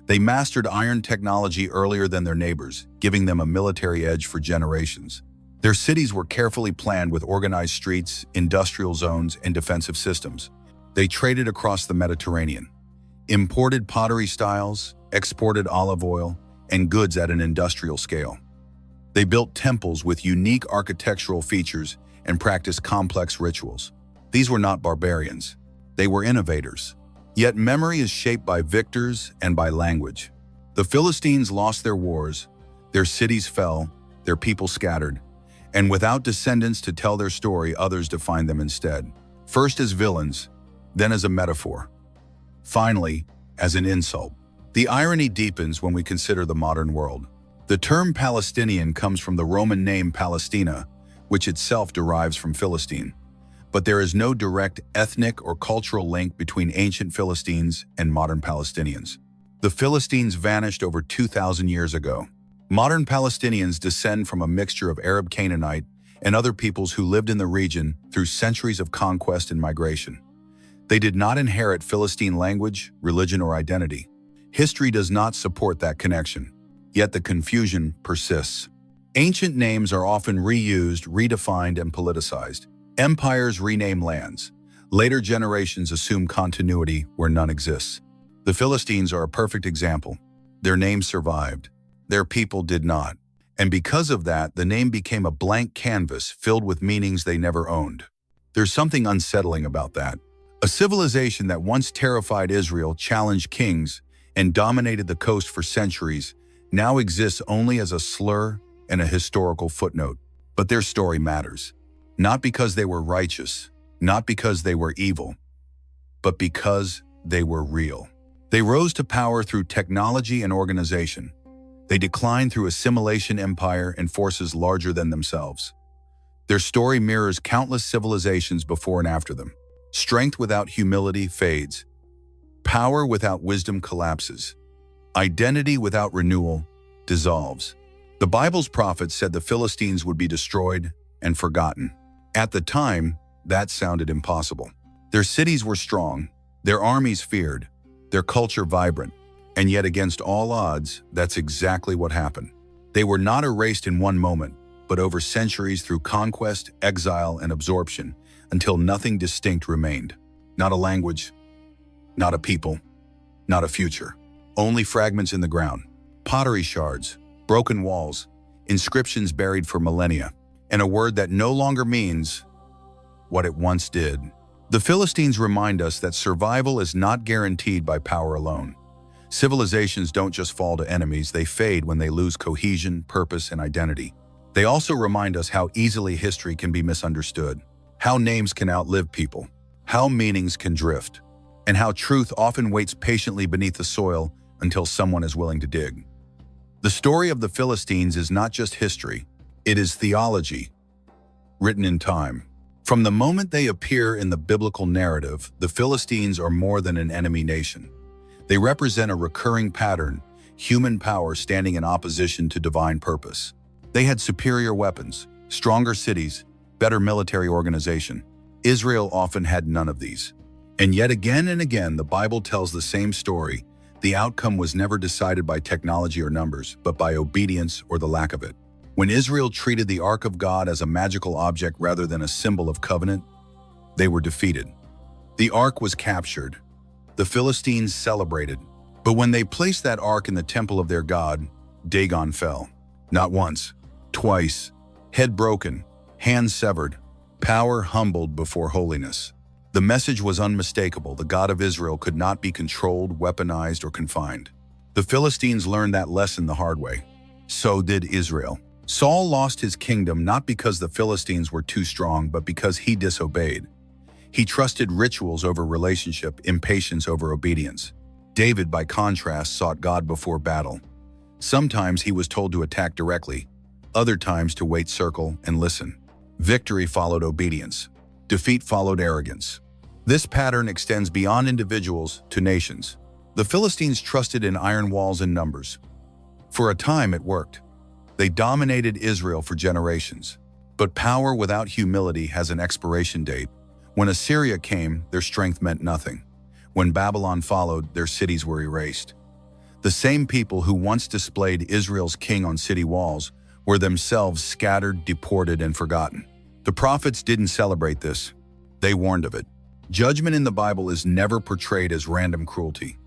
They mastered iron technology earlier than their neighbors, giving them a military edge for generations. Their cities were carefully planned with organized streets, industrial zones, and defensive systems. They traded across the Mediterranean, imported pottery styles, exported olive oil, and goods at an industrial scale. They built temples with unique architectural features and practiced complex rituals. These were not barbarians. They were innovators. Yet memory is shaped by victors and by language. The Philistines lost their wars, their cities fell, their people scattered, and without descendants to tell their story, others defined them instead. First as villains, then as a metaphor. Finally, as an insult. The irony deepens when we consider the modern world. The term Palestinian comes from the Roman name Palestina, which itself derives from Philistine. But there is no direct ethnic or cultural link between ancient Philistines and modern Palestinians. The Philistines vanished over 2,000 years ago. Modern Palestinians descend from a mixture of Arab Canaanite and other peoples who lived in the region through centuries of conquest and migration. They did not inherit Philistine language, religion, or identity. History does not support that connection, yet the confusion persists. Ancient names are often reused, redefined, and politicized. Empires rename lands. Later generations assume continuity where none exists. The Philistines are a perfect example. Their name survived. Their people did not. And because of that, the name became a blank canvas filled with meanings they never owned. There's something unsettling about that. A civilization that once terrified Israel, challenged kings, and dominated the coast for centuries now exists only as a slur and a historical footnote. But their story matters. Not because they were righteous, not because they were evil, but because they were real. They rose to power through technology and organization. They declined through assimilation, empire, and forces larger than themselves. Their story mirrors countless civilizations before and after them. Strength without humility fades. Power without wisdom collapses. Identity without renewal dissolves. The Bible's prophets said the Philistines would be destroyed and forgotten. At the time, that sounded impossible. Their cities were strong, their armies feared, their culture vibrant. And yet against all odds, that's exactly what happened. They were not erased in one moment, but over centuries through conquest, exile, and absorption, until nothing distinct remained. Not a language, not a people, not a future. Only fragments in the ground, pottery shards, broken walls, inscriptions buried for millennia, and a word that no longer means what it once did. The Philistines remind us that survival is not guaranteed by power alone. Civilizations don't just fall to enemies, they fade when they lose cohesion, purpose, and identity. They also remind us how easily history can be misunderstood, how names can outlive people, how meanings can drift, and how truth often waits patiently beneath the soil until someone is willing to dig. The story of the Philistines is not just history, it is theology, written in time. From the moment they appear in the biblical narrative, the Philistines are more than an enemy nation. They represent a recurring pattern, human power standing in opposition to divine purpose. They had superior weapons, stronger cities, better military organization. Israel often had none of these. And yet again and again, the Bible tells the same story. The outcome was never decided by technology or numbers, but by obedience or the lack of it. When Israel treated the Ark of God as a magical object rather than a symbol of covenant, they were defeated. The Ark was captured. The Philistines celebrated. But when they placed that Ark in the temple of their God, Dagon fell. Not once, twice. Head broken, hands severed, power humbled before holiness. The message was unmistakable. The God of Israel could not be controlled, weaponized, or confined. The Philistines learned that lesson the hard way. So did Israel. Saul lost his kingdom not because the Philistines were too strong, but because he disobeyed. He trusted rituals over relationship, impatience over obedience. David, by contrast, sought God before battle. Sometimes he was told to attack directly, other times to wait, circle, and listen. Victory followed obedience. Defeat followed arrogance. This pattern extends beyond individuals to nations. The Philistines trusted in iron walls and numbers. For a time it worked. They dominated Israel for generations. But power without humility has an expiration date. When Assyria came, their strength meant nothing. When Babylon followed, their cities were erased. The same people who once displayed Israel's king on city walls were themselves scattered, deported, and forgotten. The prophets didn't celebrate this. They warned of it. Judgment in the Bible is never portrayed as random cruelty.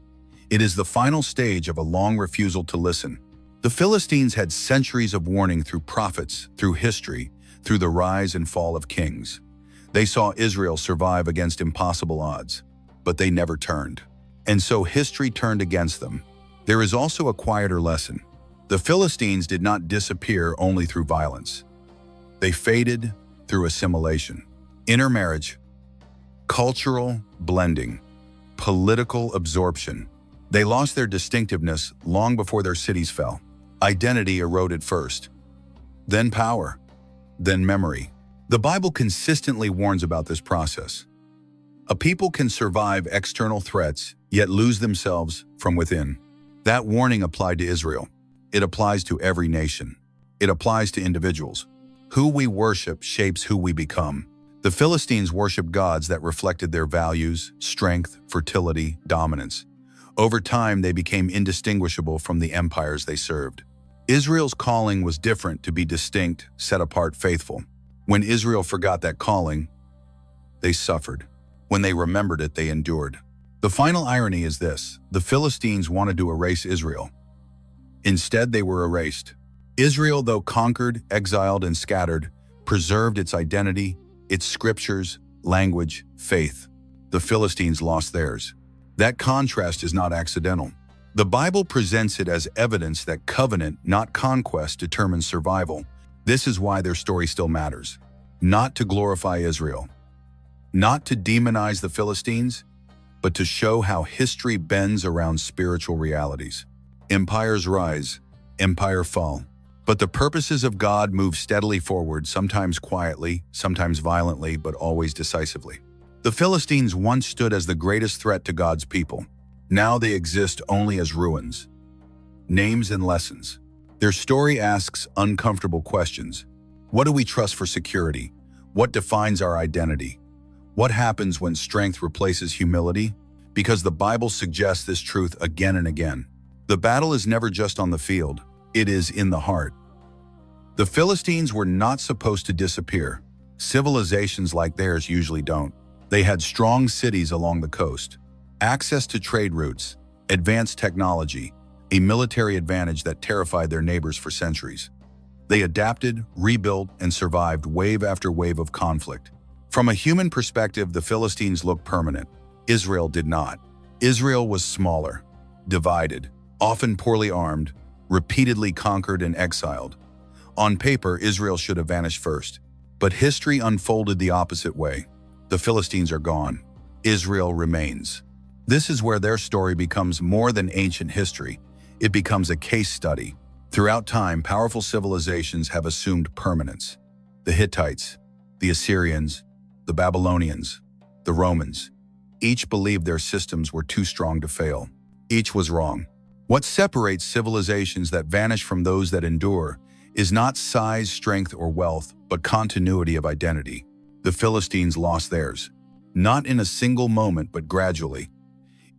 It is the final stage of a long refusal to listen. The Philistines had centuries of warning through prophets, through history, through the rise and fall of kings. They saw Israel survive against impossible odds, but they never turned. And so history turned against them. There is also a quieter lesson. The Philistines did not disappear only through violence. They faded through assimilation, intermarriage, cultural blending, political absorption. They lost their distinctiveness long before their cities fell. Identity eroded first, then power, then memory. The Bible consistently warns about this process. A people can survive external threats, yet lose themselves from within. That warning applied to Israel. It applies to every nation. It applies to individuals. Who we worship shapes who we become. The Philistines worshiped gods that reflected their values, strength, fertility, dominance. Over time, they became indistinguishable from the empires they served. Israel's calling was different: to be distinct, set apart, faithful. When Israel forgot that calling, they suffered. When they remembered it, they endured. The final irony is this: the Philistines wanted to erase Israel. Instead, they were erased. Israel, though conquered, exiled, and scattered, preserved its identity, its scriptures, language, faith. The Philistines lost theirs. That contrast is not accidental. The Bible presents it as evidence that covenant, not conquest, determines survival. This is why their story still matters. Not to glorify Israel, not to demonize the Philistines, but to show how history bends around spiritual realities. Empires rise, empires fall. But the purposes of God move steadily forward, sometimes quietly, sometimes violently, but always decisively. The Philistines once stood as the greatest threat to God's people. Now they exist only as ruins, names and lessons. Their story asks uncomfortable questions. What do we trust for security? What defines our identity? What happens when strength replaces humility? Because the Bible suggests this truth again and again. The battle is never just on the field, it is in the heart. The Philistines were not supposed to disappear. Civilizations like theirs usually don't. They had strong cities along the coast, access to trade routes, advanced technology, a military advantage that terrified their neighbors for centuries. They adapted, rebuilt, and survived wave after wave of conflict. From a human perspective, the Philistines looked permanent. Israel did not. Israel was smaller, divided, often poorly armed, repeatedly conquered and exiled. On paper, Israel should have vanished first. But history unfolded the opposite way. The Philistines are gone. Israel remains. This is where their story becomes more than ancient history. It becomes a case study. Throughout time, powerful civilizations have assumed permanence. The Hittites, the Assyrians, the Babylonians, the Romans. Each believed their systems were too strong to fail. Each was wrong. What separates civilizations that vanish from those that endure is not size, strength, or wealth, but continuity of identity. The Philistines lost theirs, not in a single moment, but gradually.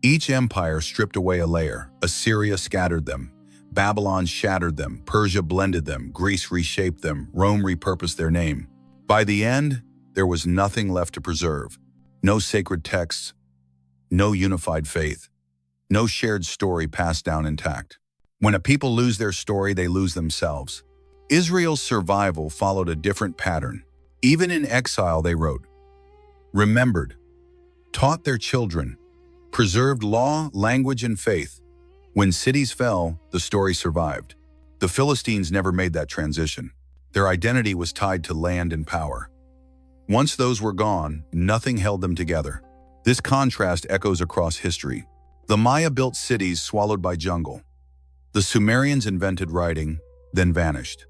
Each empire stripped away a layer. Assyria scattered them. Babylon shattered them. Persia blended them. Greece reshaped them. Rome repurposed their name. By the end, there was nothing left to preserve. No sacred texts, no unified faith, no shared story passed down intact. When a people lose their story, they lose themselves. Israel's survival followed a different pattern. Even in exile, they wrote, remembered, taught their children, preserved law, language, and faith. When cities fell, the story survived. The Philistines never made that transition. Their identity was tied to land and power. Once those were gone, nothing held them together. This contrast echoes across history. The Maya built cities swallowed by jungle. The Sumerians invented writing, then vanished.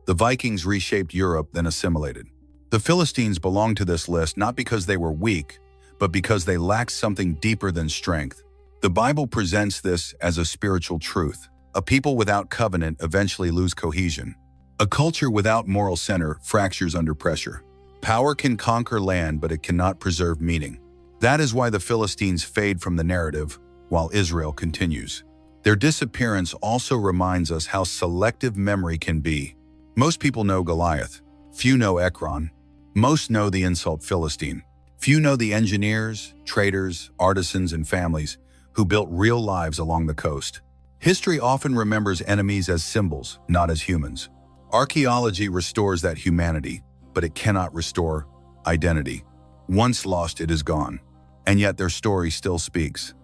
The Vikings reshaped Europe, then assimilated. The Philistines belong to this list not because they were weak, but because they lacked something deeper than strength. The Bible presents this as a spiritual truth. A people without covenant eventually lose cohesion. A culture without moral center fractures under pressure. Power can conquer land, but it cannot preserve meaning. That is why the Philistines fade from the narrative, while Israel continues. Their disappearance also reminds us how selective memory can be. Most people know Goliath. Few know Ekron. Most know the insult Philistine. Few know the engineers, traders, artisans, and families who built real lives along the coast. History often remembers enemies as symbols, not as humans. Archaeology restores that humanity, but it cannot restore identity. Once lost, it is gone. And yet their story still speaks.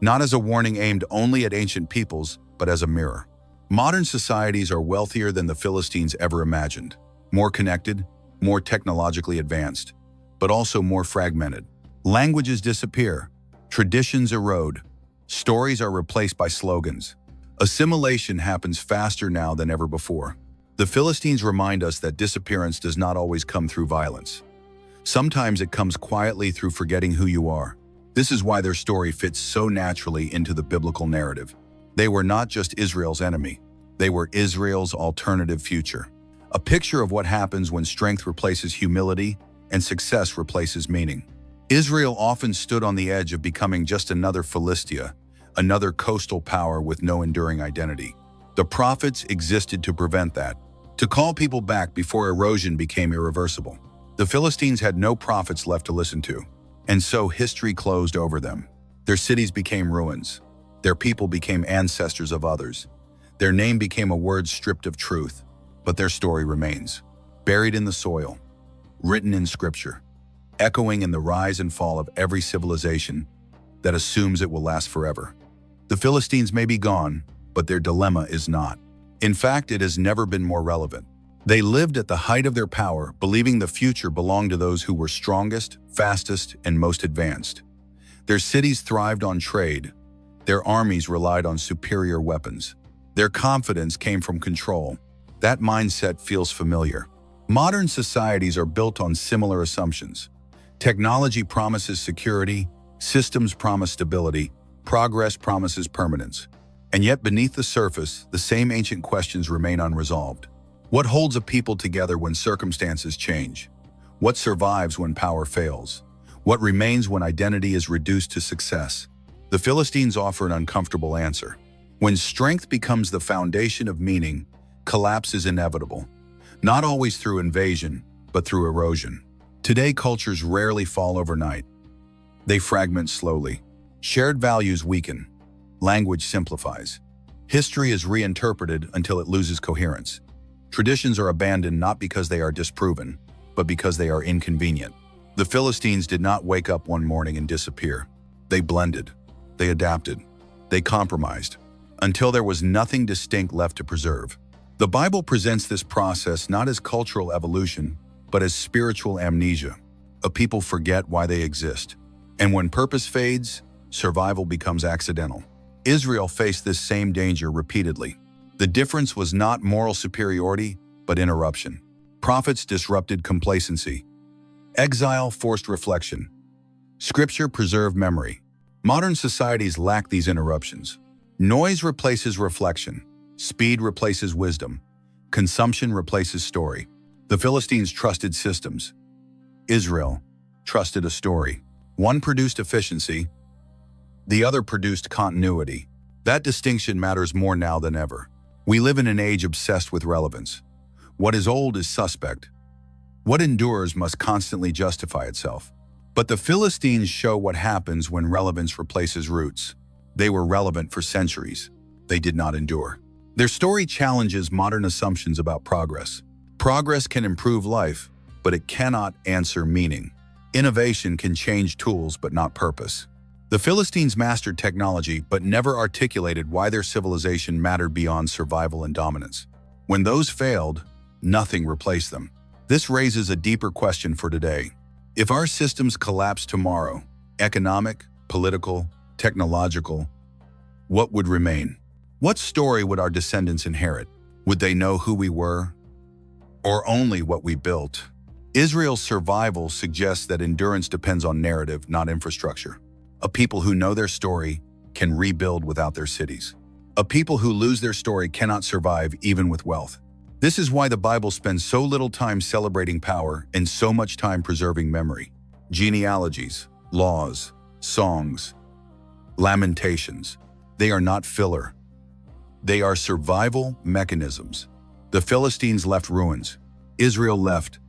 Not as a warning aimed only at ancient peoples, but as a mirror. Modern societies are wealthier than the Philistines ever imagined. More connected, more technologically advanced, but also more fragmented. Languages disappear, traditions erode, stories are replaced by slogans. Assimilation happens faster now than ever before. The Philistines remind us that disappearance does not always come through violence. Sometimes it comes quietly through forgetting who you are. This is why their story fits so naturally into the biblical narrative. They were not just Israel's enemy. They were Israel's alternative future. A picture of what happens when strength replaces humility and success replaces meaning. Israel often stood on the edge of becoming just another Philistia, another coastal power with no enduring identity. The prophets existed to prevent that, to call people back before erosion became irreversible. The Philistines had no prophets left to listen to, and so history closed over them. Their cities became ruins. Their people became ancestors of others. Their name became a word stripped of truth, but their story remains, buried in the soil, written in scripture, echoing in the rise and fall of every civilization that assumes it will last forever. The Philistines may be gone, but their dilemma is not. In fact, it has never been more relevant. They lived at the height of their power, believing the future belonged to those who were strongest, fastest, and most advanced. Their cities thrived on trade. Their armies relied on superior weapons. Their confidence came from control. That mindset feels familiar. Modern societies are built on similar assumptions. Technology promises security, systems promise stability, progress promises permanence. And yet beneath the surface, the same ancient questions remain unresolved. What holds a people together when circumstances change? What survives when power fails? What remains when identity is reduced to success? The Philistines offer an uncomfortable answer. When strength becomes the foundation of meaning, collapse is inevitable. Not always through invasion, but through erosion. Today, cultures rarely fall overnight. They fragment slowly. Shared values weaken. Language simplifies. History is reinterpreted until it loses coherence. Traditions are abandoned not because they are disproven, but because they are inconvenient. The Philistines did not wake up one morning and disappear. They blended. They adapted. They compromised, until there was nothing distinct left to preserve. The Bible presents this process not as cultural evolution, but as spiritual amnesia. A people forget why they exist. And when purpose fades, survival becomes accidental. Israel faced this same danger repeatedly. The difference was not moral superiority, but interruption. Prophets disrupted complacency. Exile forced reflection. Scripture preserved memory. Modern societies lack these interruptions. Noise replaces reflection. Speed replaces wisdom. Consumption replaces story. The Philistines trusted systems. Israel trusted a story. One produced efficiency. The other produced continuity. That distinction matters more now than ever. We live in an age obsessed with relevance. What is old is suspect. What endures must constantly justify itself. But the Philistines show what happens when relevance replaces roots. They were relevant for centuries. They did not endure. Their story challenges modern assumptions about progress. Progress can improve life, but it cannot answer meaning. Innovation can change tools, but not purpose. The Philistines mastered technology, but never articulated why their civilization mattered beyond survival and dominance. When those failed, nothing replaced them. This raises a deeper question for today. If our systems collapse tomorrow, economic, political, technological, what would remain? What story would our descendants inherit? Would they know who we were, or only what we built? Israel's survival suggests that endurance depends on narrative, not infrastructure. A people who know their story can rebuild without their cities. A people who lose their story cannot survive even with wealth. This is why the Bible spends so little time celebrating power and so much time preserving memory. Genealogies, laws, songs, lamentations. They are not filler. They are survival mechanisms. The Philistines left ruins. Israel left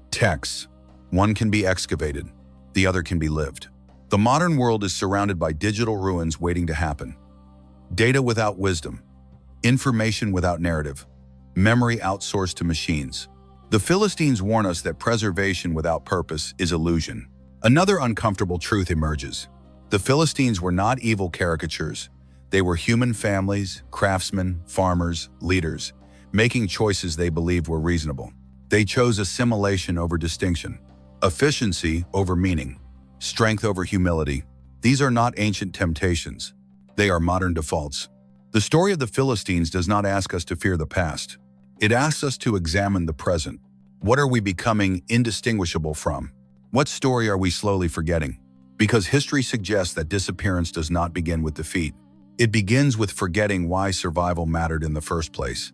texts. One can be excavated. The other can be lived. The modern world is surrounded by digital ruins waiting to happen. Data without wisdom. Information without narrative. Memory outsourced to machines. The Philistines warn us that preservation without purpose is illusion. Another uncomfortable truth emerges. The Philistines were not evil caricatures. They were human families, craftsmen, farmers, leaders, making choices they believed were reasonable. They chose assimilation over distinction, efficiency over meaning, strength over humility. These are not ancient temptations. They are modern defaults. The story of the Philistines does not ask us to fear the past. It asks us to examine the present. What are we becoming indistinguishable from? What story are we slowly forgetting? Because history suggests that disappearance does not begin with defeat. It begins with forgetting why survival mattered in the first place.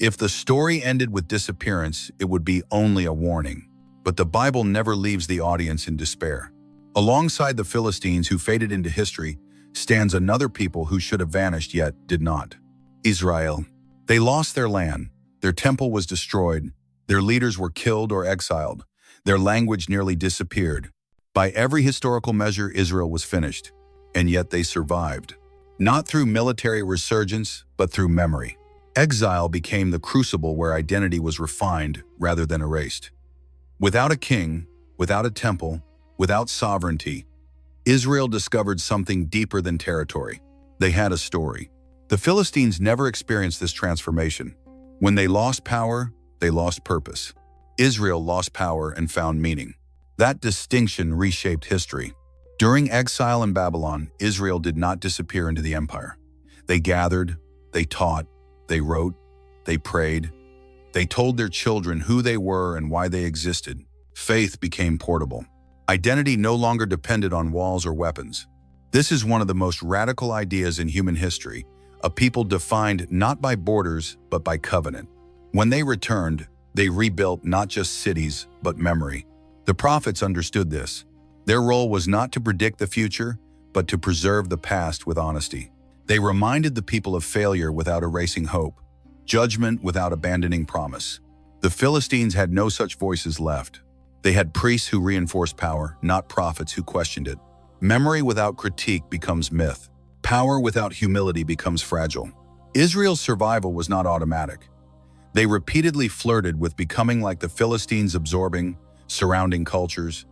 If the story ended with disappearance, it would be only a warning. But the Bible never leaves the audience in despair. Alongside the Philistines who faded into history stands another people who should have vanished yet did not. Israel. They lost their land. Their temple was destroyed. Their leaders were killed or exiled. Their language nearly disappeared. By every historical measure, Israel was finished. And yet they survived. Not through military resurgence, but through memory. Exile became the crucible where identity was refined rather than erased. Without a king, without a temple, without sovereignty, Israel discovered something deeper than territory. They had a story. The Philistines never experienced this transformation. When they lost power, they lost purpose. Israel lost power and found meaning. That distinction reshaped history. During exile in Babylon, Israel did not disappear into the empire. They gathered, they taught, they wrote, they prayed. They told their children who they were and why they existed. Faith became portable. Identity no longer depended on walls or weapons. This is one of the most radical ideas in human history, a people defined not by borders, but by covenant. When they returned, they rebuilt not just cities, but memory. The prophets understood this. Their role was not to predict the future, but to preserve the past with honesty. They reminded the people of failure without erasing hope, judgment without abandoning promise. The Philistines had no such voices left. They had priests who reinforced power, not prophets who questioned it. Memory without critique becomes myth. Power without humility becomes fragile. Israel's survival was not automatic. They repeatedly flirted with becoming like the Philistines, absorbing surrounding cultures,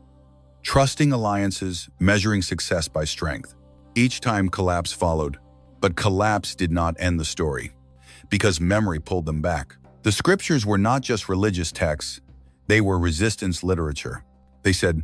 trusting alliances, measuring success by strength. Each time collapse followed, but collapse did not end the story, because memory pulled them back. The scriptures were not just religious texts, they were resistance literature. They said,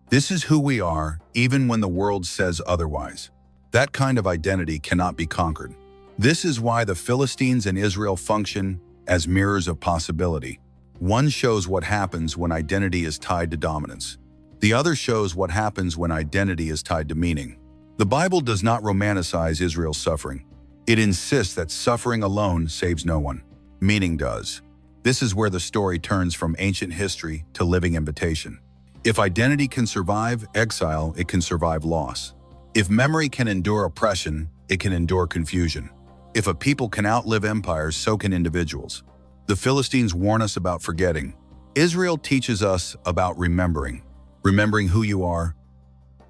"This is who we are, even when the world says otherwise." That kind of identity cannot be conquered. This is why the Philistines and Israel function as mirrors of possibility. One shows what happens when identity is tied to dominance. The other shows what happens when identity is tied to meaning. The Bible does not romanticize Israel's suffering. It insists that suffering alone saves no one. Meaning does. This is where the story turns from ancient history to living invitation. If identity can survive exile, it can survive loss. If memory can endure oppression, it can endure confusion. If a people can outlive empires, so can individuals. The Philistines warn us about forgetting. Israel teaches us about remembering. Remembering who you are,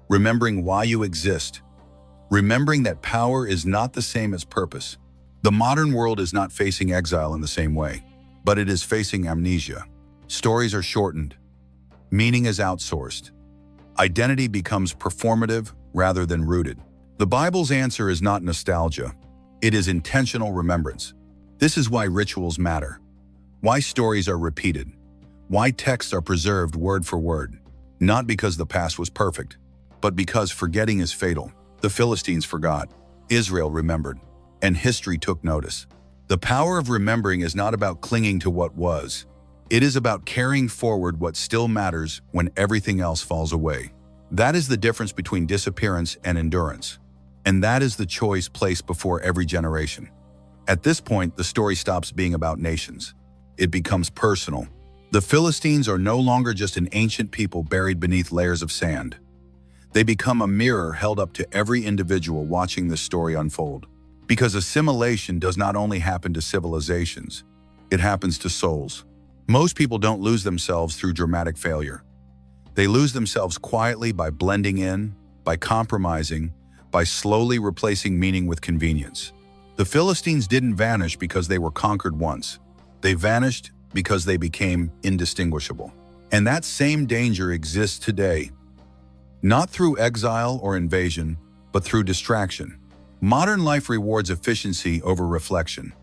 remembering why you exist, remembering that power is not the same as purpose. The modern world is not facing exile in the same way, but it is facing amnesia. Stories are shortened. Meaning is outsourced. Identity becomes performative rather than rooted. The Bible's answer is not nostalgia. It is intentional remembrance. This is why rituals matter, why stories are repeated, why texts are preserved word for word. Not because the past was perfect, but because forgetting is fatal. The Philistines forgot. Israel remembered. and history took notice. The power of remembering is not about clinging to what was. It is about carrying forward what still matters when everything else falls away. That is the difference between disappearance and endurance. And that is the choice placed before every generation. At this point, the story stops being about nations. It becomes personal. The Philistines are no longer just an ancient people buried beneath layers of sand. They become a mirror held up to every individual watching this story unfold. Because assimilation does not only happen to civilizations, it happens to souls. Most people don't lose themselves through dramatic failure. They lose themselves quietly by blending in, by compromising, by slowly replacing meaning with convenience. The Philistines didn't vanish because they were conquered once. They vanished because they became indistinguishable. And that same danger exists today. Not through exile or invasion, but through distraction. Modern life rewards efficiency over reflection,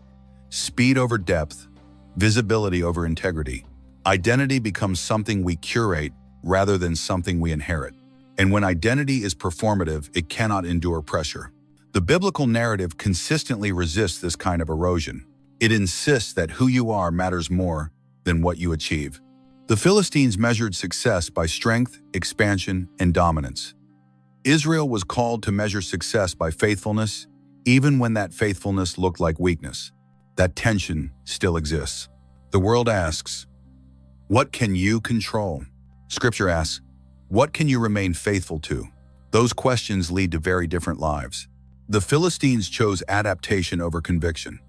speed over depth, visibility over integrity. Identity becomes something we curate rather than something we inherit. And when identity is performative, it cannot endure pressure. The biblical narrative consistently resists this kind of erosion. It insists that who you are matters more than what you achieve. The Philistines measured success by strength, expansion, and dominance. Israel was called to measure success by faithfulness, even when that faithfulness looked like weakness. That tension still exists. The world asks, what can you control? Scripture asks, what can you remain faithful to? Those questions lead to very different lives. The Philistines chose adaptation over conviction.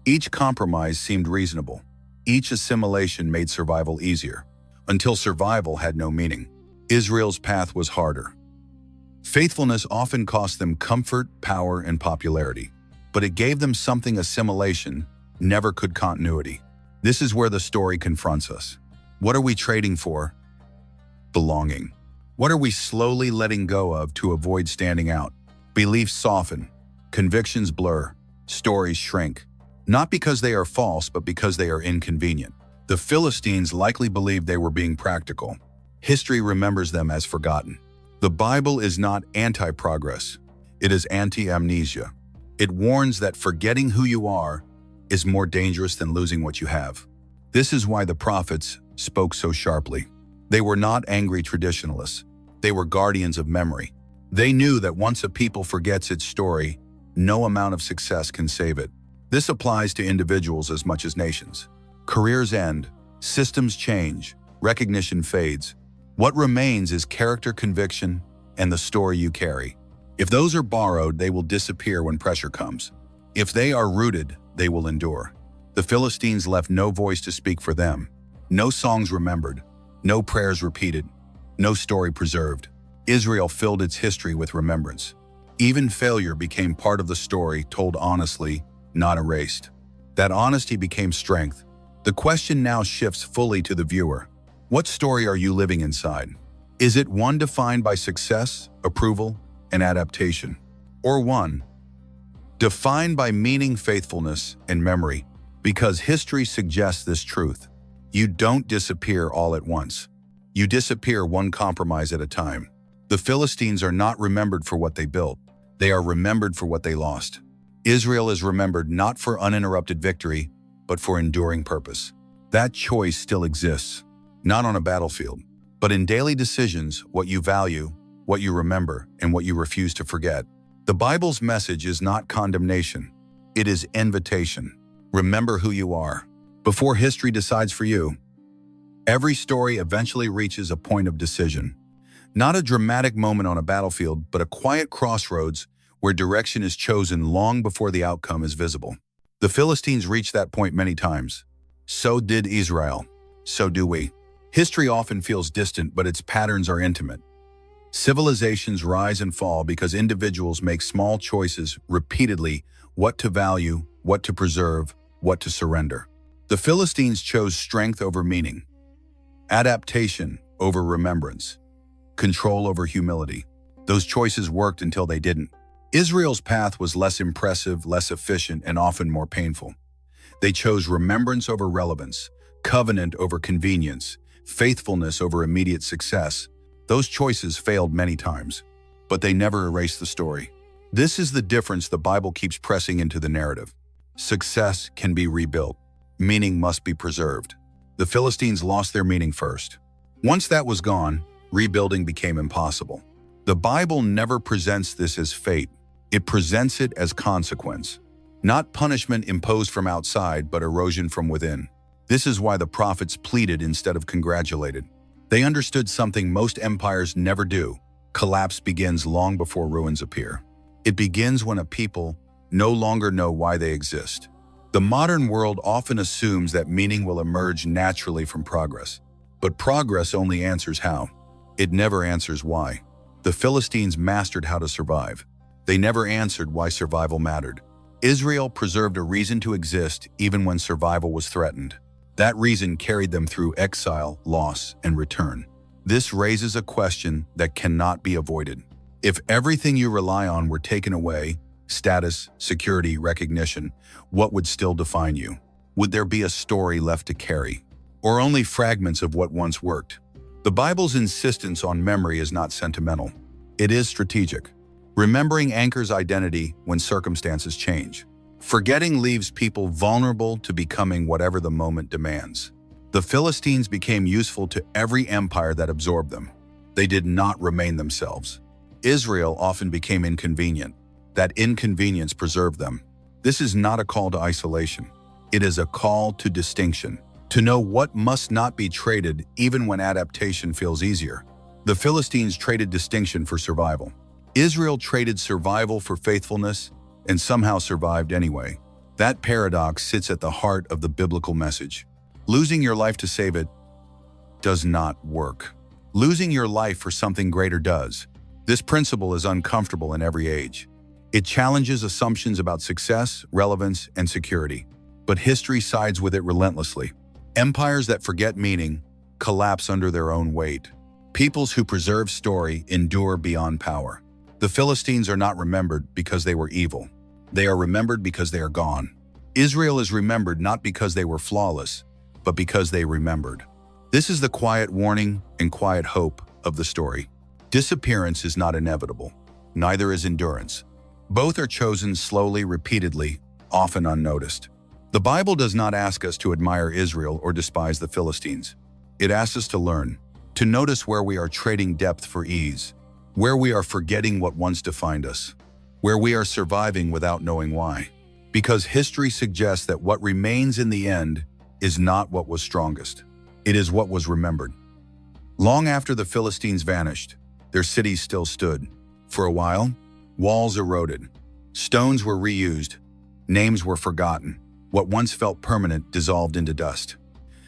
Each compromise seemed reasonable. Each assimilation made survival easier, until survival had no meaning. Israel's path was harder. Faithfulness often cost them comfort, power, and popularity, but it gave them something assimilation never could: continuity. This is where the story confronts us. What are we trading for? Belonging. What are we slowly letting go of to avoid standing out? Beliefs soften, convictions blur, stories shrink. Not because they are false, but because they are inconvenient. The Philistines likely believed they were being practical. History remembers them as forgotten. The Bible is not anti-progress. It is anti-amnesia. It warns that forgetting who you are is more dangerous than losing what you have. This is why the prophets spoke so sharply. They were not angry traditionalists. They were guardians of memory. They knew that once a people forgets its story, no amount of success can save it. This applies to individuals as much as nations. Careers end, systems change, recognition fades. What remains is character, conviction, and the story you carry. If those are borrowed, they will disappear when pressure comes. If they are rooted, they will endure. The Philistines left no voice to speak for them. No songs remembered, no prayers repeated, no story preserved. Israel filled its history with remembrance. Even failure became part of the story, told honestly, not erased. That honesty became strength. The question now shifts fully to the viewer. What story are you living inside? Is it one defined by success, approval, and adaptation? Or one defined by meaning, faithfulness, and memory? Because history suggests this truth. You don't disappear all at once. You disappear one compromise at a time. The Philistines are not remembered for what they built. They are remembered for what they lost. Israel is remembered not for uninterrupted victory, but for enduring purpose. That choice still exists, not on a battlefield, but in daily decisions: what you value, what you remember, and what you refuse to forget. The Bible's message is not condemnation. It is invitation. Remember who you are. Before history decides for you, every story eventually reaches a point of decision. Not a dramatic moment on a battlefield, but a quiet crossroads where direction is chosen long before the outcome is visible. The Philistines reached that point many times. So did Israel. So do we. History often feels distant, but its patterns are intimate. Civilizations rise and fall because individuals make small choices repeatedly: what to value, what to preserve, what to surrender. The Philistines chose strength over meaning, adaptation over remembrance, control over humility. Those choices worked until they didn't. Israel's path was less impressive, less efficient, and often more painful. They chose remembrance over relevance, covenant over convenience, faithfulness over immediate success. Those choices failed many times, but they never erased the story. This is the difference the Bible keeps pressing into the narrative. Success can be rebuilt. Meaning must be preserved. The Philistines lost their meaning first. Once that was gone, rebuilding became impossible. The Bible never presents this as fate. It presents it as consequence. Not punishment imposed from outside, but erosion from within. This is why the prophets pleaded instead of congratulated. They understood something most empires never do. Collapse begins long before ruins appear. It begins when a people no longer know why they exist. The modern world often assumes that meaning will emerge naturally from progress. But progress only answers how. It never answers why. The Philistines mastered how to survive. They never answered why survival mattered. Israel preserved a reason to exist even when survival was threatened. That reason carried them through exile, loss, and return. This raises a question that cannot be avoided. If everything you rely on were taken away, status, security, recognition, what would still define you? Would there be a story left to carry? Or only fragments of what once worked? The Bible's insistence on memory is not sentimental. It is strategic. Remembering anchors identity when circumstances change. Forgetting leaves people vulnerable to becoming whatever the moment demands. The Philistines became useful to every empire that absorbed them. They did not remain themselves. Israel often became inconvenient. That inconvenience preserved them. This is not a call to isolation. It is a call to distinction, to know what must not be traded even when adaptation feels easier. The Philistines traded distinction for survival. Israel traded survival for faithfulness and somehow survived anyway. That paradox sits at the heart of the biblical message. Losing your life to save it does not work. Losing your life for something greater does. This principle is uncomfortable in every age. It challenges assumptions about success, relevance, and security. But history sides with it relentlessly. Empires that forget meaning collapse under their own weight. Peoples who preserve story endure beyond power. The Philistines are not remembered because they were evil. They are remembered because they are gone. Israel is remembered not because they were flawless, but because they remembered. This is the quiet warning and quiet hope of the story. Disappearance is not inevitable. Neither is endurance. Both are chosen slowly, repeatedly, often unnoticed. The Bible does not ask us to admire Israel or despise the Philistines. It asks us to learn, to notice where we are trading depth for ease, where we are forgetting what once defined us, where we are surviving without knowing why. Because history suggests that what remains in the end is not what was strongest. It is what was remembered. Long after the Philistines vanished, their cities still stood. For a while, walls eroded. Stones were reused. Names were forgotten. What once felt permanent dissolved into dust.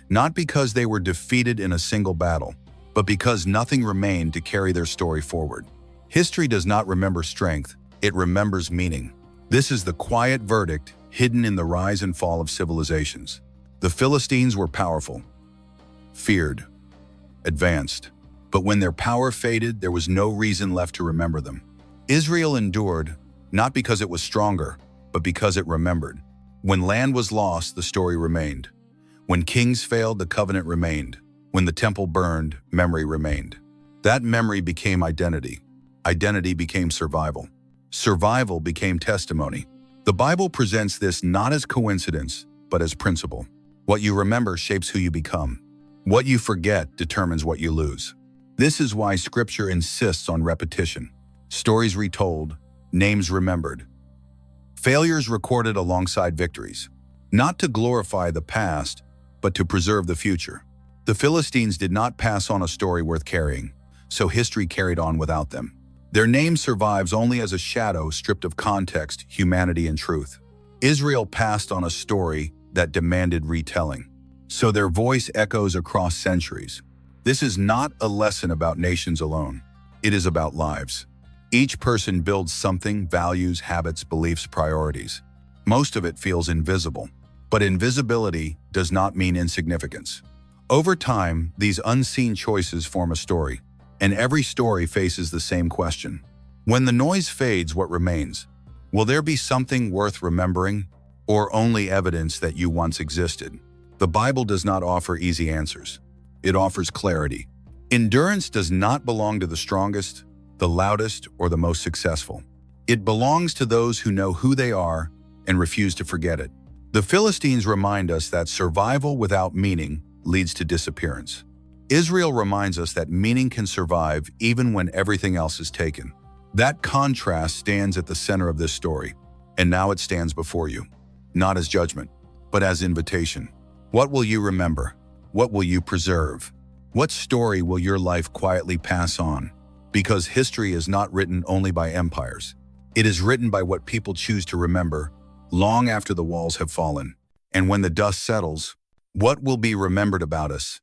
Not because they were defeated in a single battle, but because nothing remained to carry their story forward. History does not remember strength, it remembers meaning. This is the quiet verdict hidden in the rise and fall of civilizations. The Philistines were powerful, feared, advanced. But when their power faded, there was no reason left to remember them. Israel endured, not because it was stronger, but because it remembered. When land was lost, the story remained. When kings failed, the covenant remained. When the temple burned, memory remained. That memory became identity. Identity became survival. Survival became testimony. The Bible presents this not as coincidence, but as principle. What you remember shapes who you become. What you forget determines what you lose. This is why Scripture insists on repetition. Stories retold, names remembered. Failures recorded alongside victories. Not to glorify the past, but to preserve the future. The Philistines did not pass on a story worth carrying, so history carried on without them. Their name survives only as a shadow stripped of context, humanity, and truth. Israel passed on a story that demanded retelling, so their voice echoes across centuries. This is not a lesson about nations alone. It is about lives. Each person builds something, values, habits, beliefs, priorities. Most of it feels invisible, but invisibility does not mean insignificance. Over time, these unseen choices form a story, and every story faces the same question. When the noise fades, what remains? Will there be something worth remembering, or only evidence that you once existed? The Bible does not offer easy answers. It offers clarity. Endurance does not belong to the strongest, the loudest, or the most successful. It belongs to those who know who they are and refuse to forget it. The Philistines remind us that survival without meaning leads to disappearance. Israel reminds us that meaning can survive even when everything else is taken. That contrast stands at the center of this story, and now it stands before you, not as judgment, but as invitation. What will you remember? What will you preserve? What story will your life quietly pass on? Because history is not written only by empires. It is written by what people choose to remember long after the walls have fallen. And when the dust settles, what will be remembered about us?